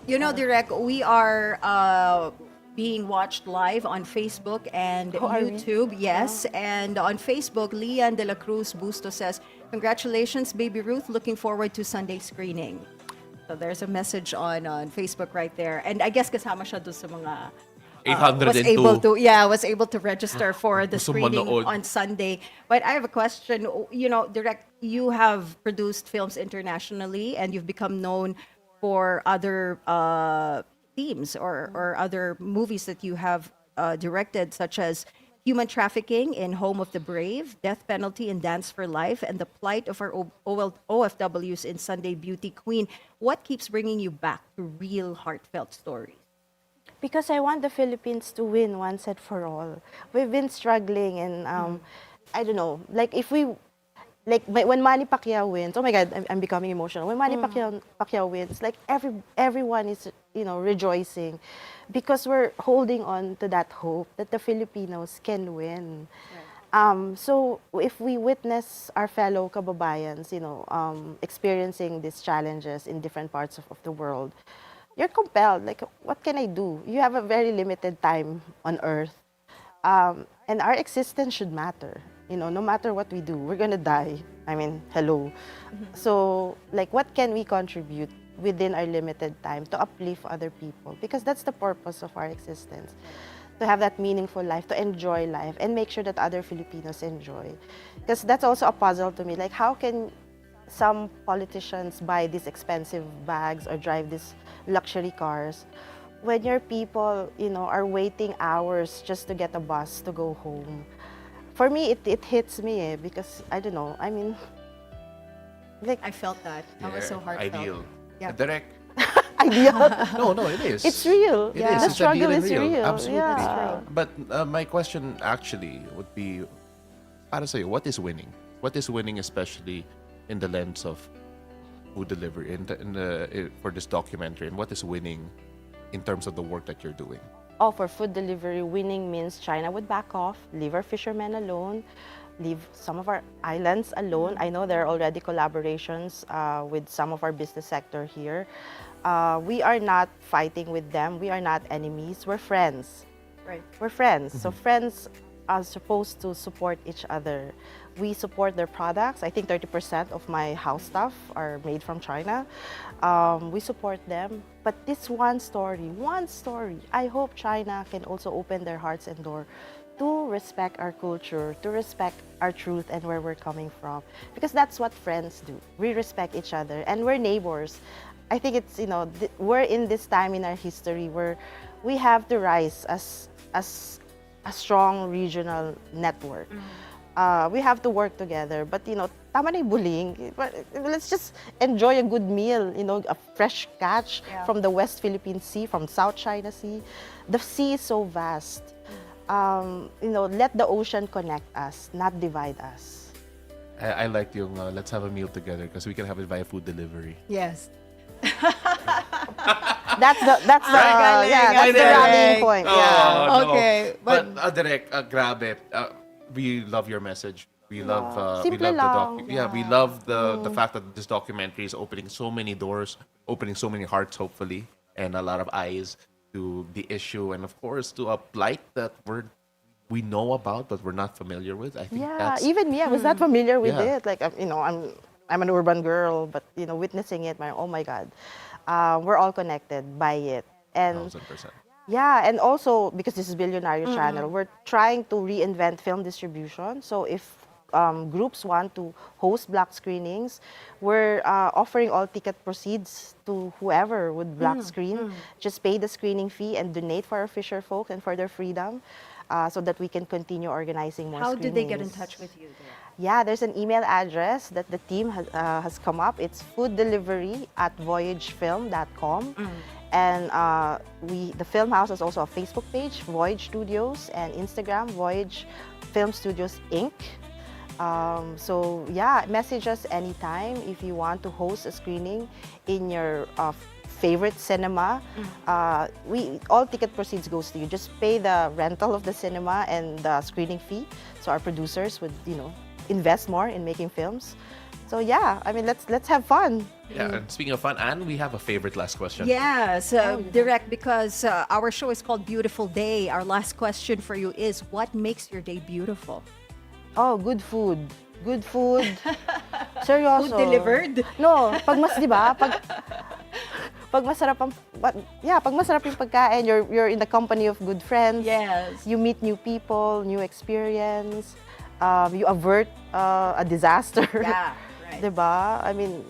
Direk, we are being watched live on Facebook and are we? YouTube. Yes, and on Facebook, Lian de la Cruz Busto says, congratulations, Baby Ruth. Looking forward to Sunday screening. So there's a message on Facebook right there. And I guess kasama siya doon sa mga 802. was able to register for the Gusto screening manood. on Sunday. But I have a question. Direct, you have produced films internationally and you've become known for other themes or other movies that you have directed, such as Human Trafficking in Home of the Brave, Death Penalty in Dance for Life, and The Plight of Our OFWs in Sunday Beauty Queen. What keeps bringing you back to real heartfelt stories? Because I want the Philippines to win once and for all. We've been struggling, and I don't know, like when Manny Pacquiao wins, oh my God, I'm becoming emotional. When Manny Pacquiao wins, like everyone is, rejoicing, because we're holding on to that hope that the Filipinos can win. Right. So if we witness our fellow kababayans, experiencing these challenges in different parts of the world, you're compelled, like, what can I do? You have a very limited time on Earth. And our existence should matter. No matter what we do, we're gonna die. I mean, hello. So, like, what can we contribute within our limited time to uplift other people? Because that's the purpose of our existence. To have that meaningful life, to enjoy life, and make sure that other Filipinos enjoy. Because that's also a puzzle to me. Like, how can some politicians buy these expensive bags or drive these luxury cars when your people, are waiting hours just to get a bus to go home? For me, it hits me because, I don't know, I mean, like, I felt that. That was so heartfelt. Ideal. Yeah. Direct. ideal. No, it is. It's real. It Yeah. is. The It's struggle ideal and is real. Absolutely. Yeah. But my question actually would be, para sa'yo, what is winning? What is winning, especially in the lens of food delivery for this documentary, and what is winning in terms of the work that you're doing? Oh, for food delivery, winning means China would back off, leave our fishermen alone, leave some of our islands alone. I know there are already collaborations with some of our business sector here. We are not fighting with them. We are not enemies. We're friends. Right. We're friends. So friends are supposed to support each other. We support their products. I think 30% of my house stuff are made from China. We support them. But this one story, I hope China can also open their hearts and door to respect our culture, to respect our truth and where we're coming from. Because that's what friends do. We respect each other and we're neighbors. I think it's, we're in this time in our history where we have to rise as a strong regional network. We have to work together, but tama na yung bullying. Let's just enjoy a good meal, a fresh catch from the West Philippine Sea, from South China Sea. The sea is so vast. Let the ocean connect us, not divide us. I like yung let's have a meal together because we can have it via food delivery. Yes. That's the rallying point. Yeah. Oh, no. Okay, But Direk, grabe. We love your message. We love Simple the lang. we love the fact that this documentary is opening so many doors, opening so many hearts, hopefully, and a lot of eyes to the issue, and of course to a plight that we know about but we're not familiar with. I think that's Even me, I was not familiar with Yeah. it. Like, I'm an urban girl, but witnessing it, oh my God, we're all connected by it. And 1,000%. yeah, and also because this is Bilyonaryo Channel, we're trying to reinvent film distribution. So if groups want to host block screenings, we're offering all ticket proceeds to whoever would block screen. Just pay the screening fee and donate for our fisherfolk and for their freedom, so that we can continue organizing more How do screenings. they get in touch with you? Yeah, there's an email address that the team has come up. It's fooddelivery@voyagefilm.com. And the film house has also a Facebook page, Voyage Studios, and Instagram, Voyage Film Studios Inc. So yeah, message us anytime if you want to host a screening in your favorite cinema. All ticket proceeds goes to you. Just pay the rental of the cinema and the screening fee. So our producers would, invest more in making films. So yeah, let's have fun. Yeah, and speaking of fun, Anne, we have a favorite last question. Yes, direct, because our show is called Beautiful Day. Our last question for you is, what makes your day beautiful? Oh, good food. Good food. Seryoso. Food delivered? No, di ba? Pag masarap pag masarap yung pagkain, you're in the company of good friends. Yes. You meet new people, new experience. You avert a disaster. Yeah, right. Diba?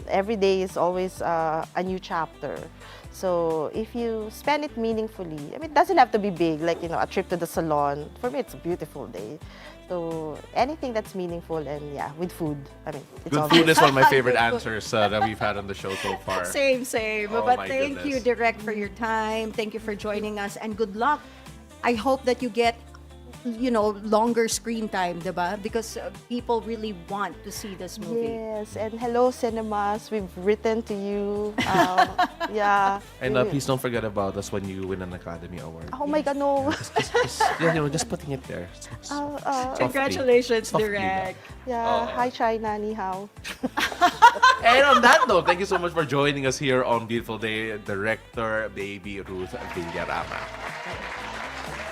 Every day is always a new chapter. So if you spend it meaningfully, it doesn't have to be big, like, a trip to the salon. For me, it's a beautiful day. So anything that's meaningful and with food. It's Good obvious. food is one of my favorite answers that we've had on the show so far. Same. Oh, But my thank you, goodness. Direct, for your time. Thank you for joining us, and good luck. I hope that you get, longer screen time, diba? Because people really want to see this movie. Yes, and hello cinemas, we've written to you. Yeah. And please don't forget about us when you win an Academy Award. Oh my God, no. Just putting it there. Softly. Congratulations, Softly. Direct. Yeah, hi China, ni hao. And on that note, thank you so much for joining us here on Beautiful Day, Director Baby Ruth Villarama.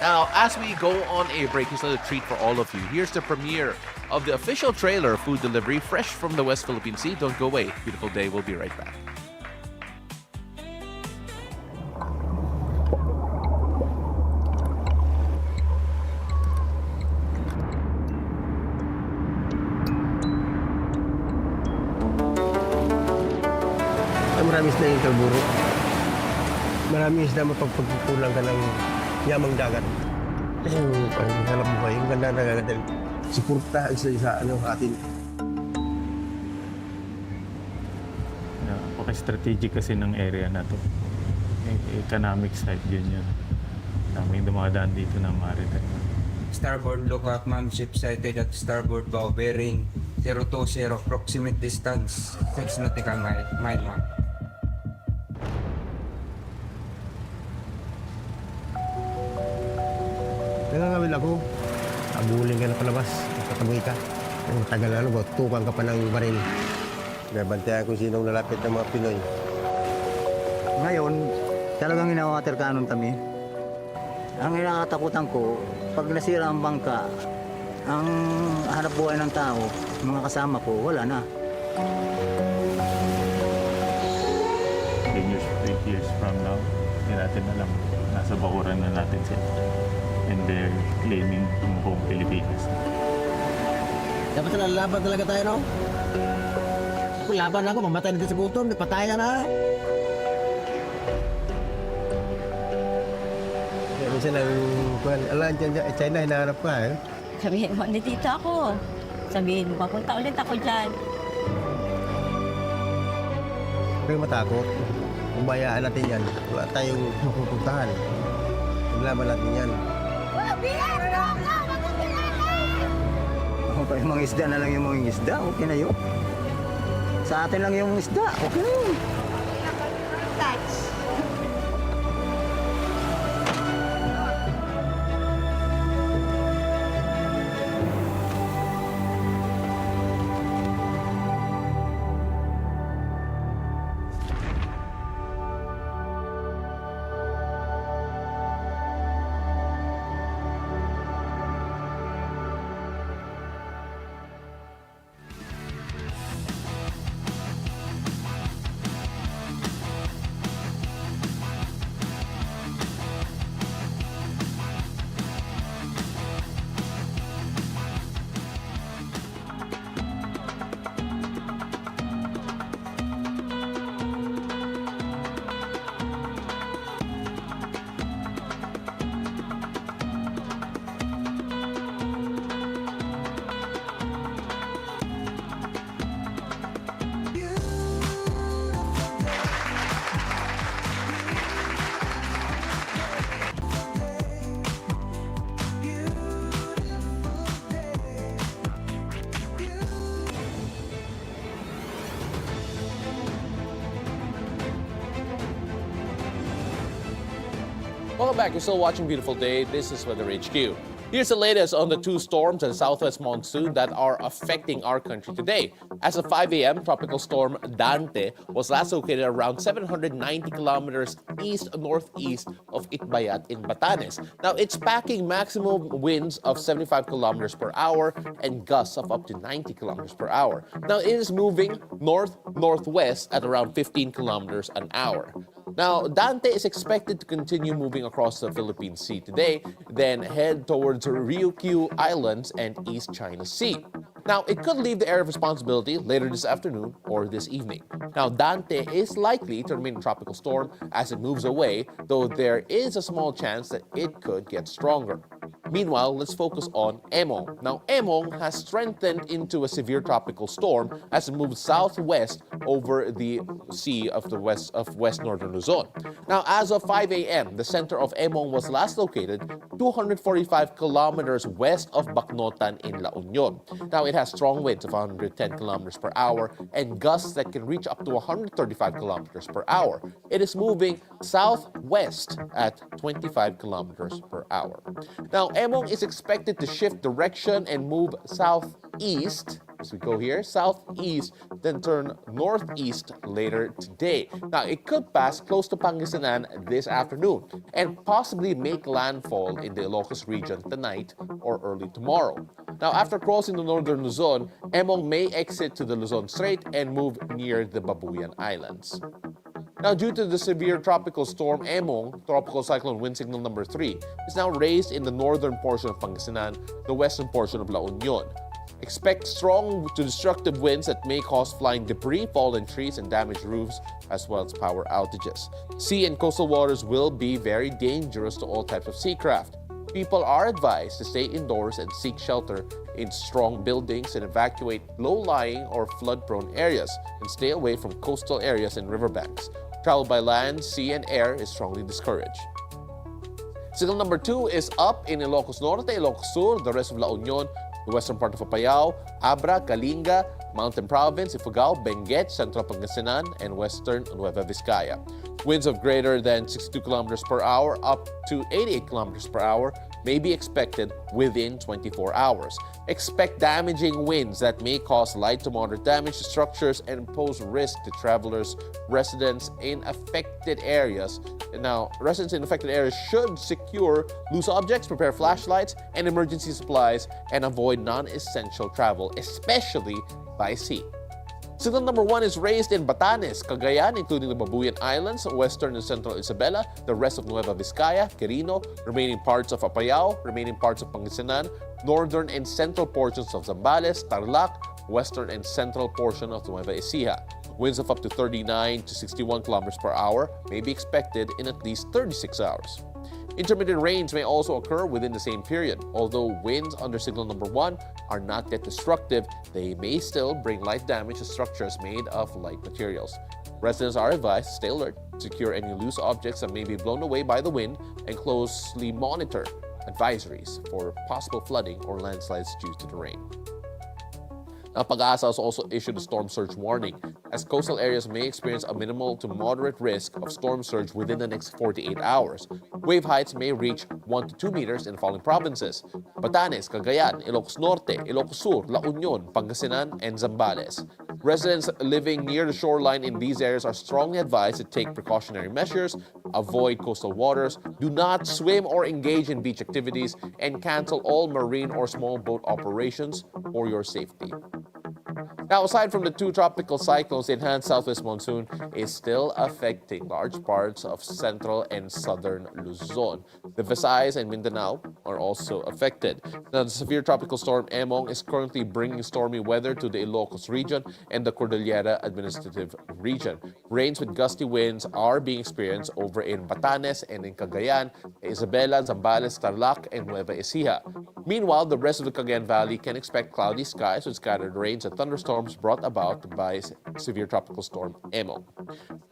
Now, as we go on a break, here's a treat for all of you. Here's the premiere of the official trailer of Food Delivery, fresh from the West Philippine Sea. Don't go away. Beautiful Day. We'll be right back. Marami isda yung kalburo. Marami isda mapagpagkukulang ka ng yamang dagat. Kasi yung hanap buhay, yung ganda na dagat. Suporta sa atin. Napaka-strategic kasi ng area na to. Economic side yun yun. Daming dumadaan dito na maritime. Starboard lookout ma'am, ship sighted at starboard bow bearing 020, approximate distance 6 nautical mile ma'am. Nangangawil ako. Abulin ka na palabas. Kataboy ka. Ang tagal na, tukang ka pa ng baril. Nabantayan kung sinong lalapit ng mga Pinoy. Ngayon, talagang inawaterkanon kami. Ang inakatakutan ko, pag nasira ang bangka, ang hanap buhay ng tao, mga kasama ko, wala na. 10 years, 20 years from now, hindi natin alam. Nasa bakuran na natin sila. And they're claiming home Pilipinas. Dapat lalaban talaga tayo, no? Kung laban ako, mamatay na din sa gutom, patay ka na. Minsan ang alam dyan, China, hinaharap ka, eh. Sabihin mo, nandito ako. Sabihin mo, papunta ulit ako dyan. Huwag matakot. Kung bayaan natin yan, wala tayong mapupuntahan. Laban natin yan. Okay, mga isda na lang yung mga isda, okay na yun. Sa atin lang yung isda, okay na yun. Welcome back. You're still watching Beautiful Day. This is Weather HQ. Here's the latest on the two storms and southwest monsoon that are affecting our country today. As of 5 a.m., tropical storm Dante was last located around 790 kilometers east-northeast of Itbayat in Batanes. Now, it's packing maximum winds of 75 kilometers per hour and gusts of up to 90 kilometers per hour. Now, it is moving north-northwest at around 15 kilometers an hour. Now, Dante is expected to continue moving across the Philippine Sea today, then head towards Ryukyu Islands and East China Sea. Now, it could leave the area of responsibility later this afternoon or this evening. Now, Dante is likely to remain a tropical storm as it moves away, though there is a small chance that it could get stronger. Meanwhile, let's focus on Emong. Now, Emong has strengthened into a severe tropical storm as it moves southwest over the sea of the west northern Luzon. Now, as of 5 a.m., the center of Emong was last located 245 kilometers west of Bacnotan in La Union. Now, it has strong winds of 110 kilometers per hour and gusts that can reach up to 135 kilometers per hour. It is moving southwest at 25 kilometers per hour. Now, Emong is expected to shift direction and move southeast. As we go here, southeast, then turn northeast later today. Now, it could pass close to Pangasinan this afternoon and possibly make landfall in the Ilocos region tonight or early tomorrow. Now, after crossing the northern Luzon, Emong may exit to the Luzon Strait and move near the Babuyan Islands. Now, due to the severe tropical storm Emong, tropical cyclone wind signal number 3 is now raised in the northern portion of Pangasinan, the western portion of La Union. Expect strong to destructive winds that may cause flying debris, fallen trees, and damaged roofs, as well as power outages. Sea and coastal waters will be very dangerous to all types of seacraft. People are advised to stay indoors and seek shelter in strong buildings and evacuate low-lying or flood-prone areas and stay away from coastal areas and riverbanks. Travel by land, sea, and air is strongly discouraged. Signal number 2 is up in Ilocos Norte, Ilocos Sur, the rest of La Union, the western part of Apayao, Abra, Kalinga, Mountain Province, Ifugao, Benguet, Central Pangasinan, and western Nueva Vizcaya. Winds of greater than 62 kilometers per hour up to 88 kilometers per hour may be expected within 24 hours. Expect damaging winds that may cause light to moderate damage to structures and pose risk to travelers. Residents in affected areas should secure loose objects, prepare flashlights and emergency supplies, and avoid non-essential travel, especially by sea. Signal number 1 is raised in Batanes, Cagayan, including the Babuyan Islands, western and central Isabela, the rest of Nueva Vizcaya, Quirino, remaining parts of Apayao, remaining parts of Pangasinan, northern and central portions of Zambales, Tarlac, western and central portion of Nueva Ecija. Winds of up to 39 to 61 kilometers per hour may be expected in at least 36 hours. Intermittent rains may also occur within the same period. Although winds under signal number 1 are not yet destructive, they may still bring light damage to structures made of light materials. Residents are advised to stay alert, secure any loose objects that may be blown away by the wind, and closely monitor advisories for possible flooding or landslides due to the rain. Now, Pag-asa has also issued a storm surge warning, as coastal areas may experience a minimal to moderate risk of storm surge within the next 48 hours. Wave heights may reach 1 to 2 meters in the following provinces: Batanes, Cagayan, Ilocos Norte, Ilocos Sur, La Union, Pangasinan, and Zambales. Residents living near the shoreline in these areas are strongly advised to take precautionary measures, avoid coastal waters, do not swim or engage in beach activities, and cancel all marine or small boat operations for your safety. Now, aside from the 2 tropical cyclones, the enhanced southwest monsoon is still affecting large parts of central and southern Luzon. The Visayas and Mindanao are also affected. Now, the severe tropical storm Emong is currently bringing stormy weather to the Ilocos region and the Cordillera Administrative Region. Rains with gusty winds are being experienced over in Batanes and in Cagayan, Isabela, Zambales, Tarlac, and Nueva Ecija. Meanwhile, the rest of the Cagayan Valley can expect cloudy skies with scattered rains and thunderstorms brought about by severe tropical storm Emong.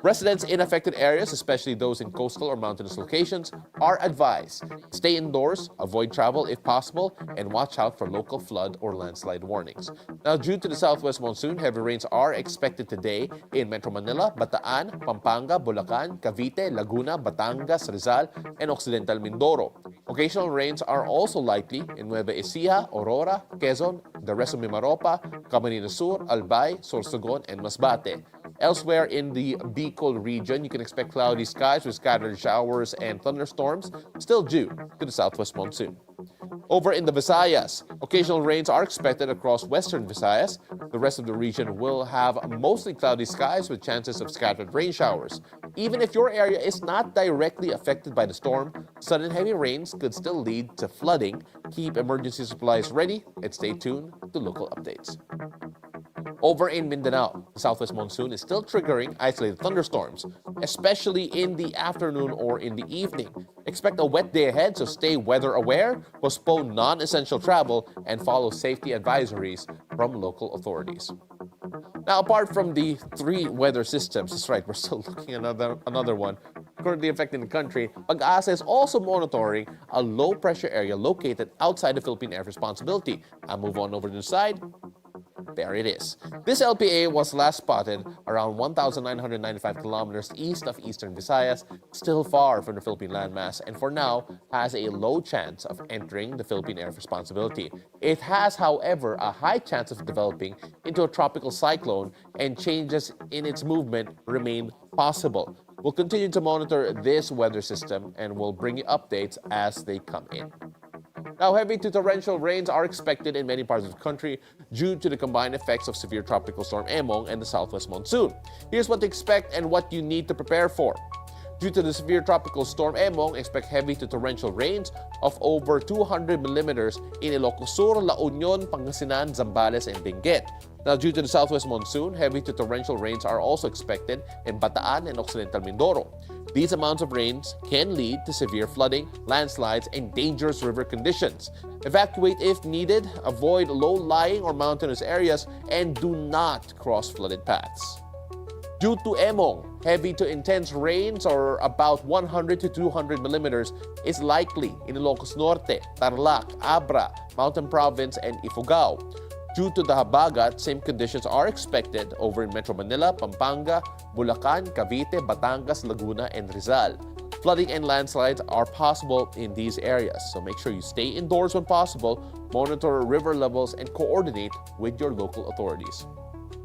Residents in affected areas, especially those in coastal or mountainous locations, are advised to stay indoors, avoid travel if possible, and watch out for local flood or landslide warnings. Now, due to the southwest monsoon, heavy rains are expected today in Metro Manila, Bataan, Pampanga, Bulacan, Cavite, Laguna, Batangas, Rizal, and Occidental Mindoro. Occasional rains are also likely in Nueva Ecija, Aurora, Quezon, the rest of Mimaropa, Camarines Sur, Albay, Sorsogon, and Masbate. Elsewhere in the Bicol region, you can expect cloudy skies with scattered showers and thunderstorms, still due to the southwest monsoon. Over in the Visayas, occasional rains are expected across western Visayas. The rest of the region will have mostly cloudy skies with chances of scattered rain showers. Even if your area is not directly affected by the storm, sudden heavy rains could still lead to flooding. Keep emergency supplies ready and stay tuned to local updates. Over in Mindanao, the southwest monsoon is still triggering isolated thunderstorms, especially in the afternoon or in the evening. Expect a wet day ahead, so stay weather aware, postpone non-essential travel, and follow safety advisories from local authorities. Now, apart from the 3 weather systems, that's right, we're still looking at another one currently affecting the country. Pag-asa is also monitoring a low-pressure area located outside the Philippine Air Responsibility. I'll move on over to the side. There it is. This LPA was last spotted around 1,995 kilometers east of eastern Visayas, still far from the Philippine landmass, and for now has a low chance of entering the Philippine Air Responsibility. It has, however, a high chance of developing into a tropical cyclone, and changes in its movement remain possible. We'll continue to monitor this weather system and we'll bring you updates as they come in. Now, heavy to torrential rains are expected in many parts of the country due to the combined effects of severe tropical storm Emong and the southwest monsoon. Here's what to expect and what you need to prepare for. Due to the severe tropical storm Emong, expect heavy to torrential rains of over 200 millimeters in Ilocos Sur, La Union, Pangasinan, Zambales, and Benguet. Now, due to the southwest monsoon, heavy to torrential rains are also expected in Bataan and Occidental Mindoro. These amounts of rains can lead to severe flooding, landslides, and dangerous river conditions. Evacuate if needed, avoid low-lying or mountainous areas, and do not cross flooded paths. Due to Emong, heavy to intense rains or about 100 to 200 millimeters is likely in Ilocos Norte, Tarlac, Abra, Mountain Province, and Ifugao. Due to the Habagat, same conditions are expected over in Metro Manila, Pampanga, Bulacan, Cavite, Batangas, Laguna, and Rizal. Flooding and landslides are possible in these areas, so make sure you stay indoors when possible, monitor river levels, and coordinate with your local authorities.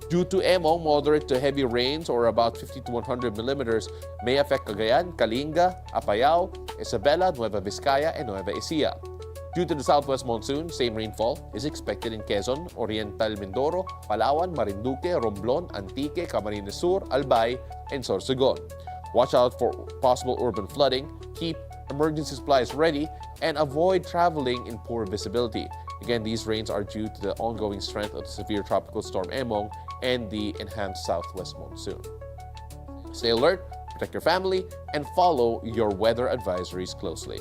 Due to Emong, moderate to heavy rains or about 50 to 100 millimeters may affect Cagayan, Kalinga, Apayao, Isabela, Nueva Vizcaya, and Nueva Ecija. Due to the southwest monsoon, same rainfall is expected in Quezon, Oriental Mindoro, Palawan, Marinduque, Romblon, Antique, Camarines Sur, Albay, and Sorsogon. Watch out for possible urban flooding, keep emergency supplies ready, and avoid traveling in poor visibility. Again, these rains are due to the ongoing strength of the severe tropical storm Emong and the enhanced southwest monsoon. Stay alert, protect your family, and follow your weather advisories closely.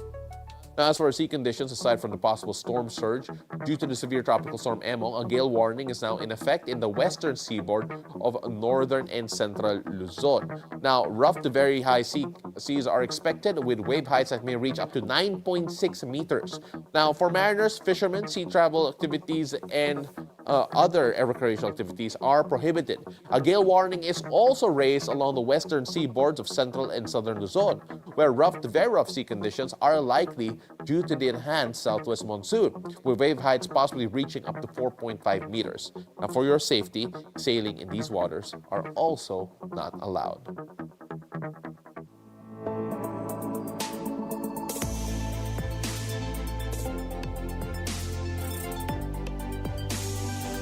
Now, as for sea conditions, aside from the possible storm surge due to the severe tropical storm Emong, a gale warning is now in effect in the western seaboard of northern and central Luzon. Now, rough to very high seas are expected with wave heights that may reach up to 9.6 meters. Now, for mariners, fishermen, sea travel activities, and other recreational activities are prohibited. A gale warning is also raised along the western seaboards of central and southern Luzon, where rough to very rough sea conditions are likely due to the enhanced southwest monsoon, with wave heights possibly reaching up to 4.5 meters. Now, for your safety, sailing in these waters are also not allowed.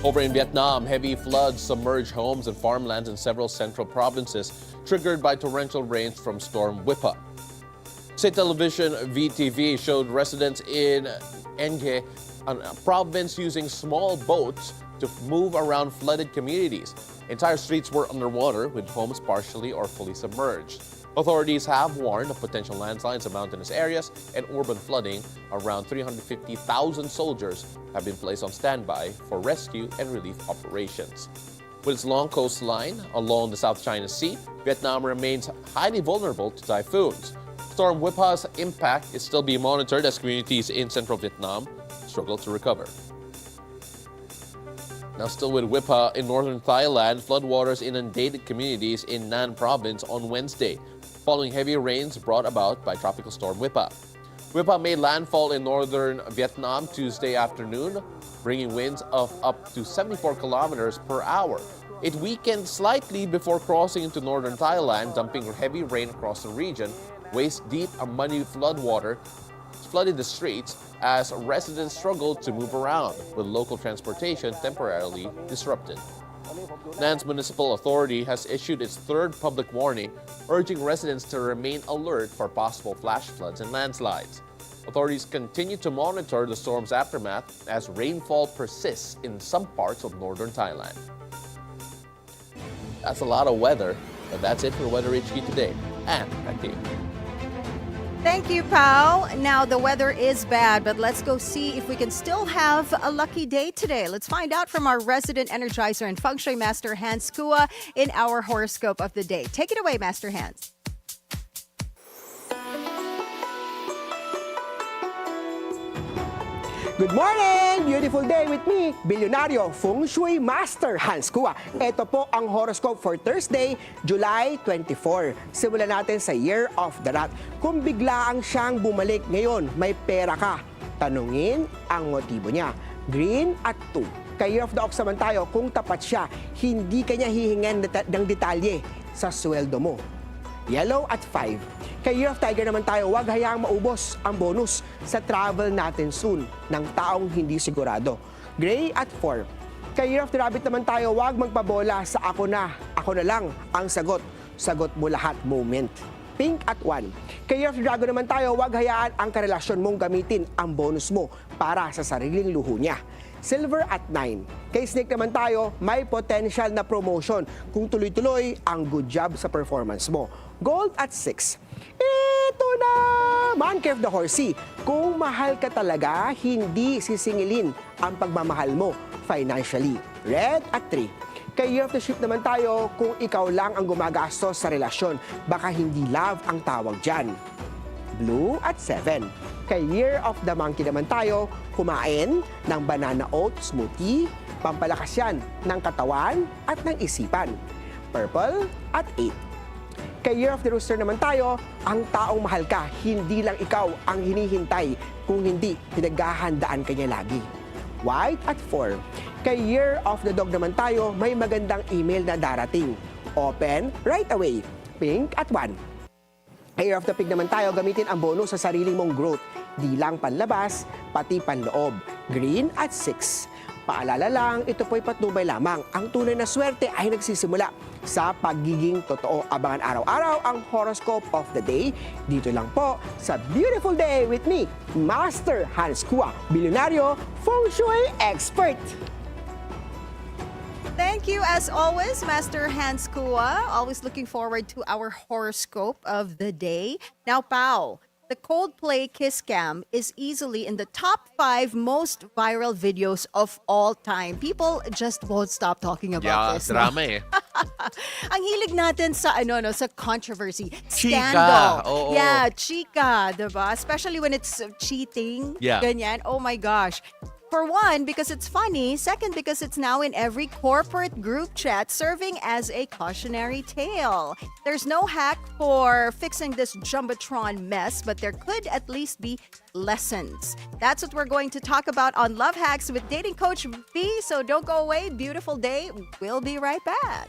Over in Vietnam, heavy floods submerged homes and farmlands in several central provinces, triggered by torrential rains from Storm Wipa. State television VTV showed residents in Enge, a province, using small boats to move around flooded communities. Entire streets were underwater, with homes partially or fully submerged. Authorities have warned of potential landslides in mountainous areas and urban flooding. Around 350,000 soldiers have been placed on standby for rescue and relief operations. With its long coastline along the South China Sea, Vietnam remains highly vulnerable to typhoons. Storm Wipa's impact is still being monitored as communities in central Vietnam struggle to recover. Now, still with Wipa, in northern Thailand, floodwaters inundated communities in Nan province on Wednesday, following heavy rains brought about by Tropical Storm Wipa. Wipa made landfall in northern Vietnam Tuesday afternoon, bringing winds of up to 74 kilometers per hour. It weakened slightly before crossing into northern Thailand, dumping heavy rain across the region. Waist-deep and muddy floodwater flooded the streets as residents struggled to move around, with local transportation temporarily disrupted. Nan's Municipal Authority has issued its third public warning, urging residents to remain alert for possible flash floods and landslides. Authorities continue to monitor the storm's aftermath as rainfall persists in some parts of northern Thailand. That's a lot of weather, but that's it for Weather HQ today. And back to you. Thank you, Pao. Now, the weather is bad, but let's go see if we can still have a lucky day today. Let's find out from our resident energizer and feng shui master, Hans Kua, in our horoscope of the day. Take it away, Master Hans. Good morning! Beautiful day with me, Bilyonaryo Feng Shui Master Hans Kua. Ito po ang horoscope for Thursday, July 24. Simulan natin sa Year of the Rat. Kung biglaang siyang bumalik ngayon, may pera ka. Tanungin ang motibo niya. Green at 2. Kay Year of the Ox naman tayo, kung tapat siya, hindi kanya hihingan ng detalye sa sweldo mo. Yellow at 5. Kay Year of Tiger naman tayo, huwag hayaang maubos ang bonus sa travel natin soon ng taong hindi sigurado. Gray at 4. Kay Year of the Rabbit naman tayo, huwag magpabola sa ako na lang ang sagot. Sagot mo lahat moment. Pink at 1. Kay Year of the Dragon naman tayo, huwag hayaan ang karelasyon mong gamitin ang bonus mo para sa sariling luho niya. Silver at 9. Kay Snake naman tayo, may potential na promotion kung tuloy-tuloy ang good job sa performance mo. Gold at 6. Ito na! Monkey of the Horsey. Kung mahal ka talaga, hindi sisingilin ang pagmamahal mo financially. Red at 3. Kay Year of the Sheep naman tayo, kung ikaw lang ang gumagastos sa relasyon, baka hindi love ang tawag dyan. Blue at 7. Kay Year of the Monkey naman tayo, kumain ng banana oat smoothie, pampalakas yan ng katawan at ng isipan. Purple at 8. Kay Year of the Rooster naman tayo, ang taong mahal ka, hindi lang ikaw ang hinihintay, kung hindi, pinaghahandaan ka niya lagi. White at 4. Kay Year of the Dog naman tayo, may magandang email na darating. Open right away. Pink at 1. Kay Year of the Pig naman tayo, gamitin ang bonus sa sariling mong growth. Di lang panlabas, pati panloob. Green at 6. Paalala lang, ito po'y patnubay lamang. Ang tunay na swerte ay nagsisimula sa pagiging totoo. Abangan araw-araw ang horoscope of the day. Dito lang po sa Beautiful Day with me, Master Hans Kua, Bilyonaryo Feng Shui Expert. Thank you, as always, Master Hans Kua. Always looking forward to our horoscope of the day. Now, Pao, the Coldplay Kiss Cam is easily in the top 5 most viral videos of all time. People just won't stop talking about this. Drama eh. Ang hilig natin sa sa controversy, Chika. scandal. Oo. Yeah, chika, 'di ba? Especially when it's cheating, ganyan. Oh my gosh. For one, because it's funny. Second, because it's now in every corporate group chat, serving as a cautionary tale. There's no hack for fixing this jumbotron mess, but there could at least be lessons. That's what we're going to talk about on Love Hacks with dating coach V. So don't go away. Beautiful day. We'll be right back.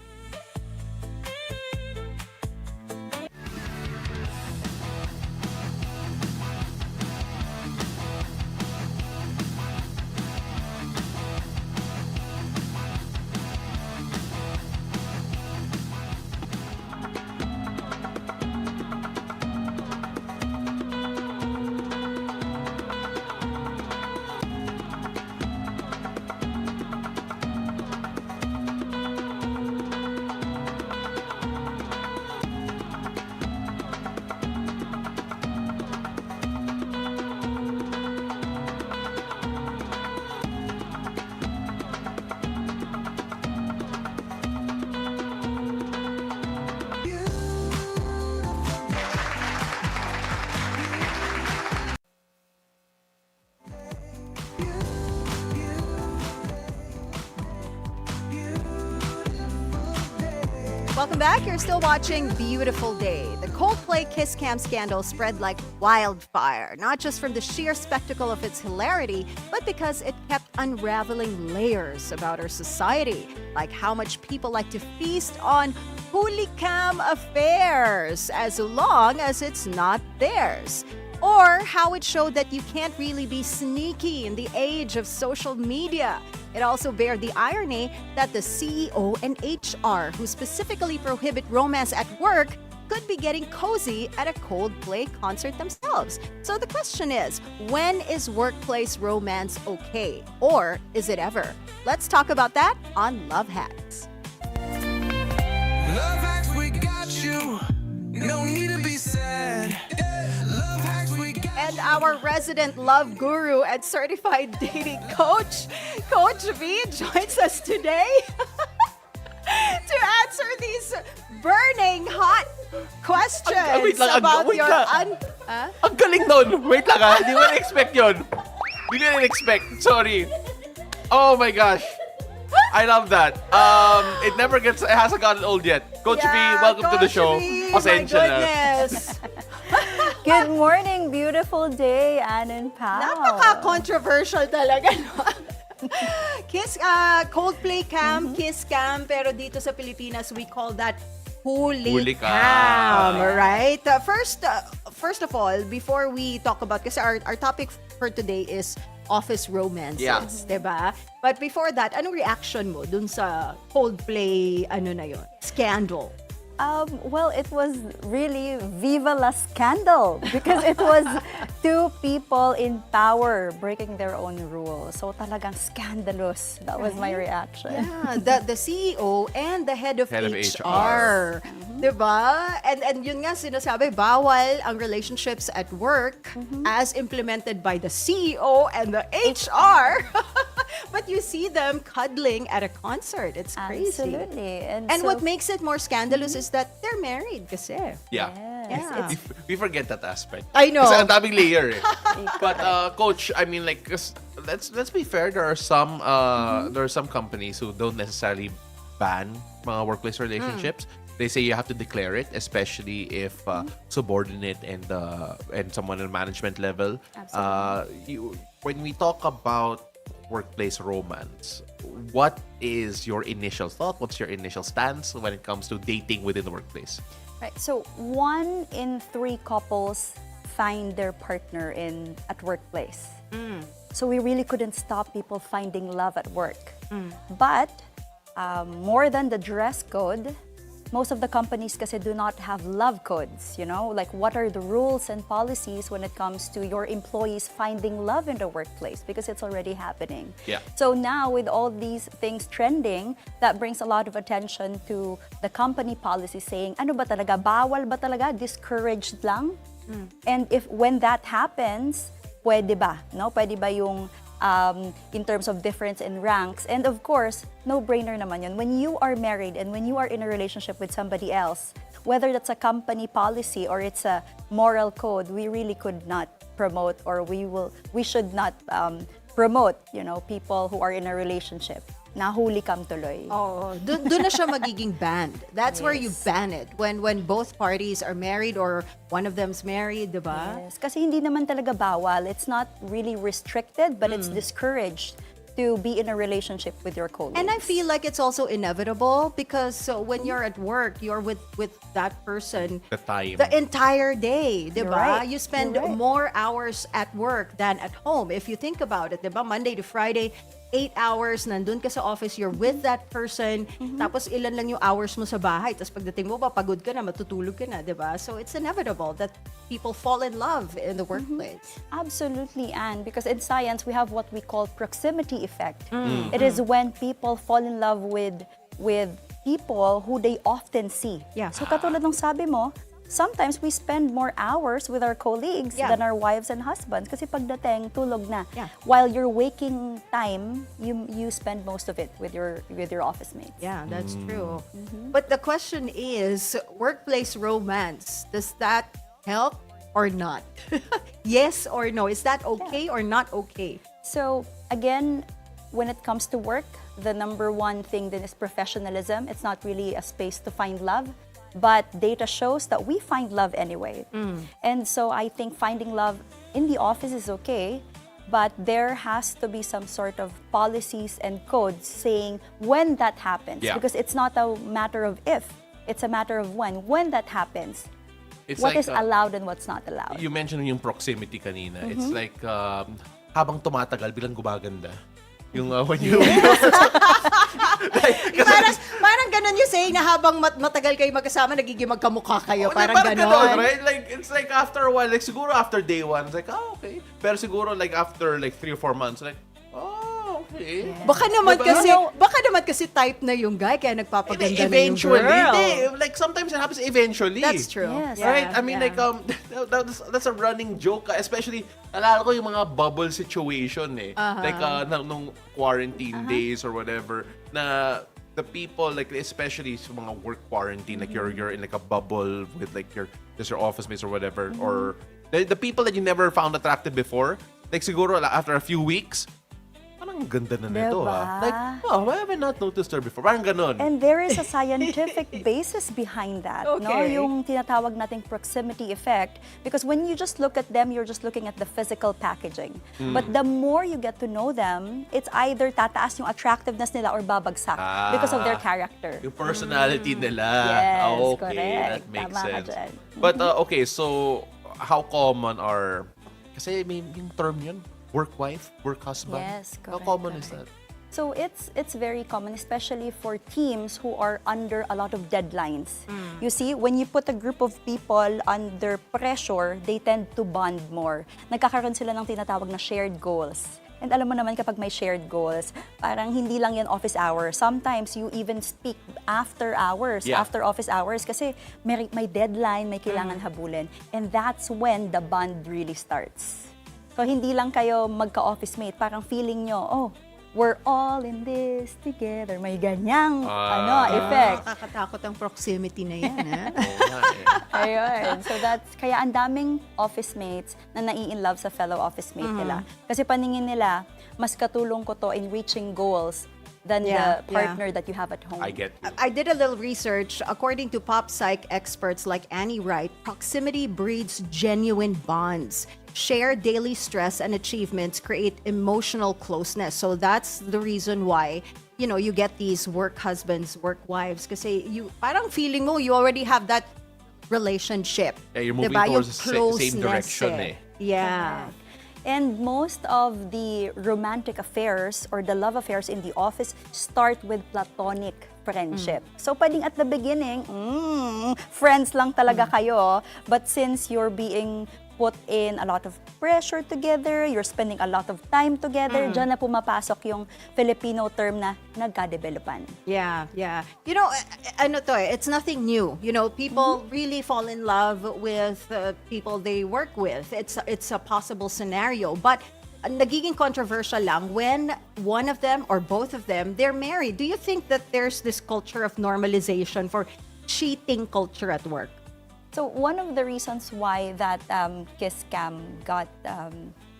Welcome back. You're still watching Beautiful Day. The Coldplay Kiss Cam scandal spread like wildfire, not just from the sheer spectacle of its hilarity, but because it kept unraveling layers about our society, like how much people like to feast on huli cam affairs as long as it's not theirs. Or how it showed that you can't really be sneaky in the age of social media. It also bared the irony that the CEO and HR, who specifically prohibit romance at work, could be getting cozy at a Coldplay concert themselves. So the question is, when is workplace romance okay? Or is it ever? Let's talk about that on Love Hacks. Love hacks, we got you. No need to be sad. Love hacks, we got And our resident love guru and certified dating coach, Coach V, joins us today to answer these burning hot questions wait lang, about wait your lang. Ang galing nun. Wait lang ha. Hindi mo na-expect yun. Hindi ko na-expect. Sorry. Oh my gosh. I love that. It hasn't gotten old yet. Coach V, welcome to the show. Pasensya na. Goodness. Good morning, beautiful day, Ann and Pao. Napaka-controversial talaga, no? Coldplay cam, kiss cam, pero dito sa Pilipinas, we call that huli cam, right? First of all, before we talk about, kasi our topic for today is office romances, diba? But before that, anong reaction mo dun sa Coldplay, scandal? Well, it was really viva la scandal because it was two people in power breaking their own rules. So talagang scandalous. That was my reaction. Yeah, the CEO and the head of HR. Diba? And yun nga sinasabi, bawal ang relationships at work as implemented by the CEO and the HR. But you see them cuddling at a concert. It's crazy. Absolutely. And so, what makes it more scandalous is that they're married kasi. Yeah. Yeah. We forget that aspect. I know. Kasi ang daming layer eh. But Coach, I mean, like, let's be fair. There are some companies who don't necessarily ban mga workplace relationships. they say you have to declare it, especially if subordinate and someone at management level. When we talk about workplace romance, what is your initial thought? What's your initial stance when it comes to dating within the workplace? Right. So 1 in 3 couples find their partner at workplace. So we really couldn't stop people finding love at work. But more than the dress code, most of the companies kasi do not have love codes, like what are the rules and policies when it comes to your employees finding love in the workplace, because it's already happening. Yeah. So now with all these things trending, that brings a lot of attention to the company policy saying, ano ba talaga, bawal ba talaga, discouraged lang? And when that happens, pwede ba? No? Pwede ba yung in terms of difference in ranks? And of course, no-brainer naman yun. When you are married and when you are in a relationship with somebody else, whether that's a company policy or it's a moral code, we really could not promote, or we should not promote, people who are in a relationship. Nahuli kam tuloy. Oh, doon na siya magiging banned. That's where you ban it. When both parties are married or one of them's married, diba? Yes, kasi hindi naman talaga bawal. It's not really restricted, but it's discouraged to be in a relationship with your colleagues. And I feel like it's also inevitable because when you're at work, you're with that person the entire day, diba? Right. You spend more hours at work than at home. If you think about it, diba? Monday to Friday, 8 hours, nandun ka sa office, you're with that person, tapos ilan lang yung hours mo sa bahay, tapos pagdating mo, pagod ka na, matutulog ka na, diba? So it's inevitable that people fall in love in the workplace. Absolutely, Anne, because in science, we have what we call proximity effect. It is when people fall in love with people who they often see. Yeah. So katulad ng sabi mo, sometimes we spend more hours with our colleagues than our wives and husbands kasi pagdating, tulog na. Yeah. While your waking time, you spend most of it with your office mates. Yeah, that's true. But the question is, workplace romance, does that help or not? Yes or no? Is that okay or not okay? So again, when it comes to work, the number one thing then is professionalism. It's not really a space to find love. But data shows that we find love anyway. And so I think finding love in the office is okay, but there has to be some sort of policies and codes saying when that happens. Yeah. Because it's not a matter of if, it's a matter of when. When that happens, It's what like, is allowed and what's not allowed. You mentioned yung proximity kanina. It's like habang tumatagal, bilang gumaganda. Yung when you... Parang ganun yung saying na habang matagal kayo magkasama, nagiging magkamukha kayo. Parang Parang ganun. ganon, right? Like, it's like after a while, like siguro after day 1, it's like, okay. Pero siguro like after like 3 or 4 months, like, okay. Baka naman Diba? kasi type na yung guy kaya nagpapaganda na yung Eventually, girl. like sometimes it happens eventually. That's true. Yes. Right? Yeah, I mean, yeah. like, that's a running joke. Especially, alala ko yung mga bubble situation eh. Like, nung quarantine days or whatever, na the people, like, especially sa mga work quarantine, like, you're in like a bubble with like just your office mates or whatever, or the people that you never found attractive before, like, siguro, after a few weeks, parang ganda na nito, Diba? Like, why have I not noticed her before? Parang ganon. And there is a scientific basis behind that, no? Okay. Yung tinatawag nating proximity effect. Because when you just look at them, you're just looking at the physical packaging. But the more you get to know them, it's either tataas yung attractiveness nila or babagsak because of their character. Yung personality nila. Yes, Okay, correct. that makes Tama ka sense. dyan. But, okay, so, how common are... Kasi may yung term yun, work wife, work husband. Yes, How correct, common is that? So it's very common, especially for teams who are under a lot of deadlines. You see, when you put a group of people under pressure, they tend to bond more. Nagkakaroon sila ng tinatawag na shared goals. And alam mo naman kapag may shared goals, parang hindi lang yan office hours. Sometimes you even speak after hours, after office hours, kasi may deadline, may kailangan habulin. And that's when the bond really starts. So hindi lang kayo magka-office mate, parang feeling nyo, oh, we're all in this together. May ganyang effect. Nakakatakot ang proximity na yan, ha? Ayun. So kaya ang daming office mates na nai-in-love sa fellow office mate nila. Kasi paningin nila, mas katulong ko to in reaching goals than Yeah, the partner that you have at home. I get you. I did a little research. According to pop psych experts like Annie Wright, proximity breeds genuine bonds. Shared daily stress and achievements create emotional closeness. So that's the reason why, you know, you get these work husbands, work wives. Kasi you, parang feeling mo, you already have that relationship. Yeah, you're moving Diba? towards Yung the same direction closeness Yeah. And most of the romantic affairs or the love affairs in the office start with platonic friendship. So pwedeng at the beginning, friends lang talaga kayo. But since you're being put in a lot of pressure together, you're spending a lot of time together, dyan na pumapasok yung Filipino term na nagka-developan. Yeah, yeah. You know, ano to it's nothing new. You know, people really fall in love with people they work with. It's a possible scenario. But nagiging controversial lang when one of them or both of them, they're married. Do you think that there's this culture of normalization for cheating culture at work? So one of the reasons why that kiss cam got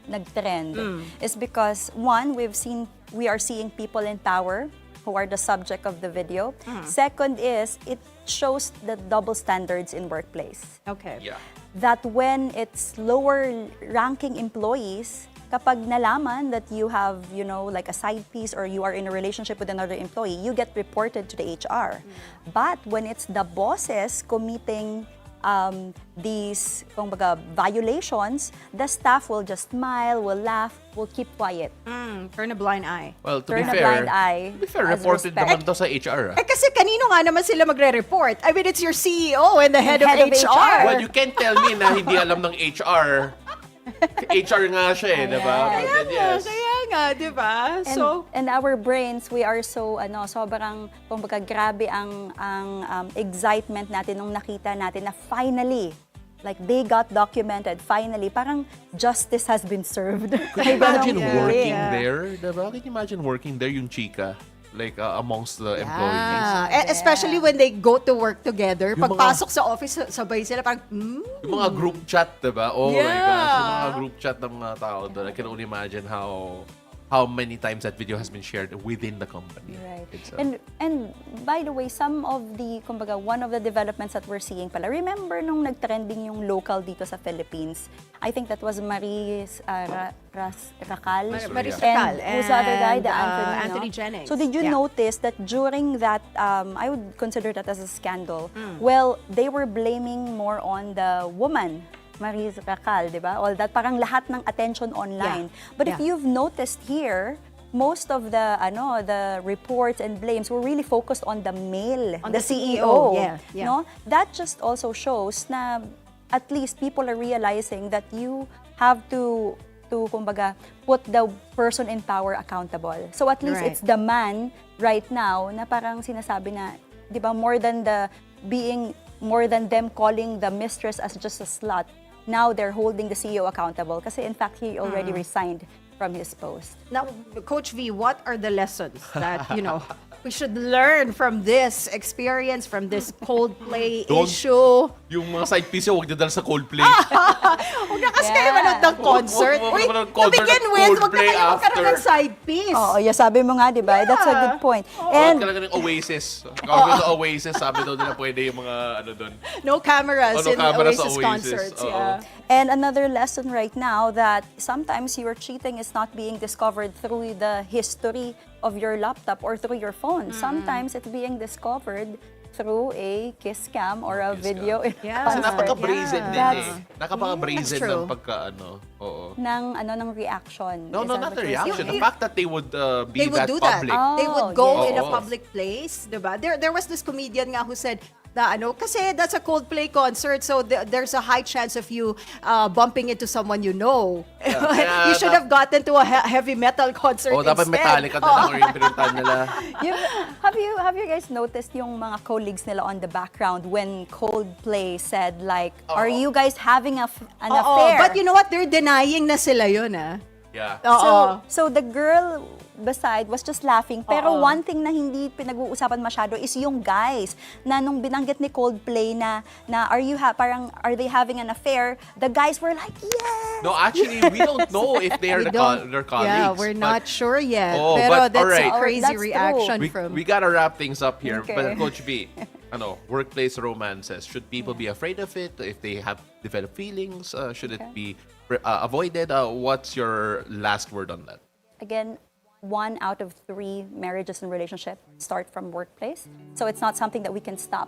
nag-trend is because one, we are seeing people in power who are the subject of the video. Second is it shows the double standards in workplace. Okay. Yeah. That when it's lower ranking employees, kapag nalaman that you have, you know, like a side piece or you are in a relationship with another employee, you get reported to the HR. But when it's the bosses committing these violations, the staff will just smile, will laugh, will keep quiet. Turn a blind eye. Well, to Turn be a fair, blind eye as reported respect. naman to sa HR. Kasi kanino nga naman sila magre-report? I mean, it's your CEO and the head of HR. Well, you can't tell me na hindi alam ng HR. HR nga siya di ba? But then, yes. Kaya nga, di ba? And our brains, we are so, sobrang, kumbaga, grabe ang excitement natin nung nakita natin na finally, like they got documented, finally, parang justice has been served. Could you imagine working there? Diba? Can you imagine working there yung chika? Like amongst the employees. Especially when they go to work together. Yung Pagpasok sa office, sabay sila parang, Yung mga group chat, diba? Oh my Yeah. gosh, yung mga group chat ng mga tao doon. I can only imagine how many times that video has been shared within the company. Right. itself. And by the way, some of the, kumbaga, one of the developments that we're seeing pala, remember nung nag-trending yung local dito sa Philippines? I think that was Maris Racal. Maris And Racal. who's the other guy? The Anthony no? Jennings. So did you Yeah. notice that during that, I would consider that as a scandal, well, they were blaming more on the woman, Maris Racal, di ba? All that, parang lahat ng attention online. But if you've noticed here, most of the reports and blames were really focused on the male, On the the CEO. CEO, yeah. No? That just also shows na at least people are realizing that you have to kumbaga, put the person in power accountable. So at least Right. it's the man right now na parang sinasabi na, di ba, more than them calling the mistress as just a slut, now they're holding the CEO accountable kasi in fact he already resigned from his post. Now, Coach V, what are the lessons that, we should learn from this experience, from this Coldplay issue? Yung mga side piece huwag nadal sa Coldplay. Huwag na kasi kayo manood ng concert. Huwag Uy, manood to concert begin ng with, huwag na Coldplay kayo magkaroon ng after. side piece. Oo, sabi mo nga, di ba? That's a good point. Huwag And ka lang ng Oasis. Kawag sa Oasis, sabi daw nila pwede yung mga doon. No cameras No in cameras sa Oasis Oasis. concerts. Oo. Yeah. And another lesson right now that sometimes your cheating is not being discovered through the history of your laptop or through your phone. Sometimes it's being discovered through a kiss cam or a video in Yeah. Kasi concert. napaka-brazen din That's- Napaka-brazen That's true. ng pagka-ano. Oo. ng reaction. No, Is not that the what you're reaction. saying? The fact that they would be They would that do public. that. They would Oh, go yes. in a Oo. public place, diba? There was this comedian nga who said na kasi that's a Coldplay concert, so there's a high chance of you bumping into someone you know. Kaya You should have gotten to a heavy metal concert Oh, dapat instead. Metallica na lang or yung pinuntahan nila. Have you guys noticed yung mga colleagues nila on the background when Coldplay said like, are you guys having an Oo, affair? but you know what? They're denying na sila yun, ah. Yeah. So the girl beside was just laughing. Pero one thing na hindi pinag-uusapan masyado is yung guys na nung binanggit ni Coldplay na are they having an affair? The guys were like, yeah. No, actually, we don't know if they are their colleagues. Yeah, we're not sure yet. Oh, Pero but all that's right. a crazy That's reaction We from... gotta wrap things up here. Okay. But Coach B, workplace romances. Should people be afraid of it? If they have developed feelings, should it be avoided? What's your last word on that? Again, 1 out of 3 marriages and relationships start from workplace. So it's not something that we can stop.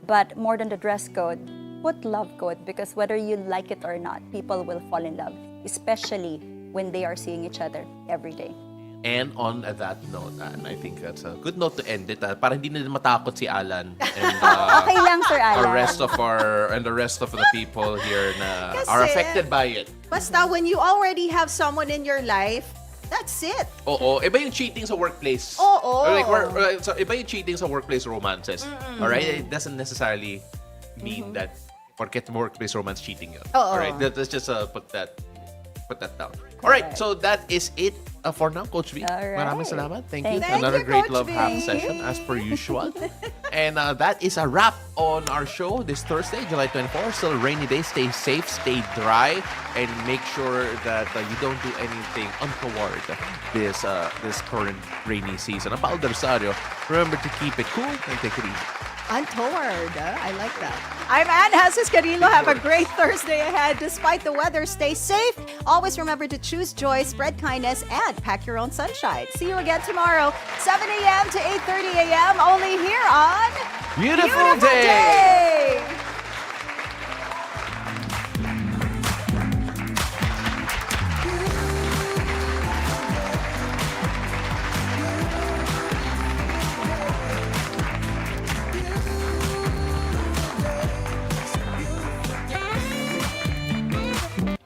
But more than the dress code, put love code, because whether you like it or not, people will fall in love, especially when they are seeing each other every day. And on that note, and I think that's a good note to end it. Para hindi na matakot si Alan and Okay lang, Sir Alan. the rest of the people here na are affected by it. Basta when you already have someone in your life, that's it. Oo, iba yung cheating sa workplace. Oo. So iba yung cheating sa workplace romances. Alright? It doesn't necessarily mean that porket workplace romance cheating yun. Alright? Let's just put that down. Alright, so that is it for now, Coach V. Alright. Maraming salamat. Thank you. Thank Another you, great Coach love V. half session as per usual. And that is a wrap on our show this Thursday, July 24. Still a rainy day. Stay safe, stay dry, and make sure that you don't do anything untoward this current rainy season. I'm Paolo Rosario. Remember to keep it cool and take it easy. Untoward. I like that. I'm Asis-Carilo. Have a great Thursday ahead. Despite the weather, stay safe. Always remember to choose joy, spread kindness, and pack your own sunshine. See you again tomorrow, 7 a.m. to 8:30 a.m. only here on Beautiful Day!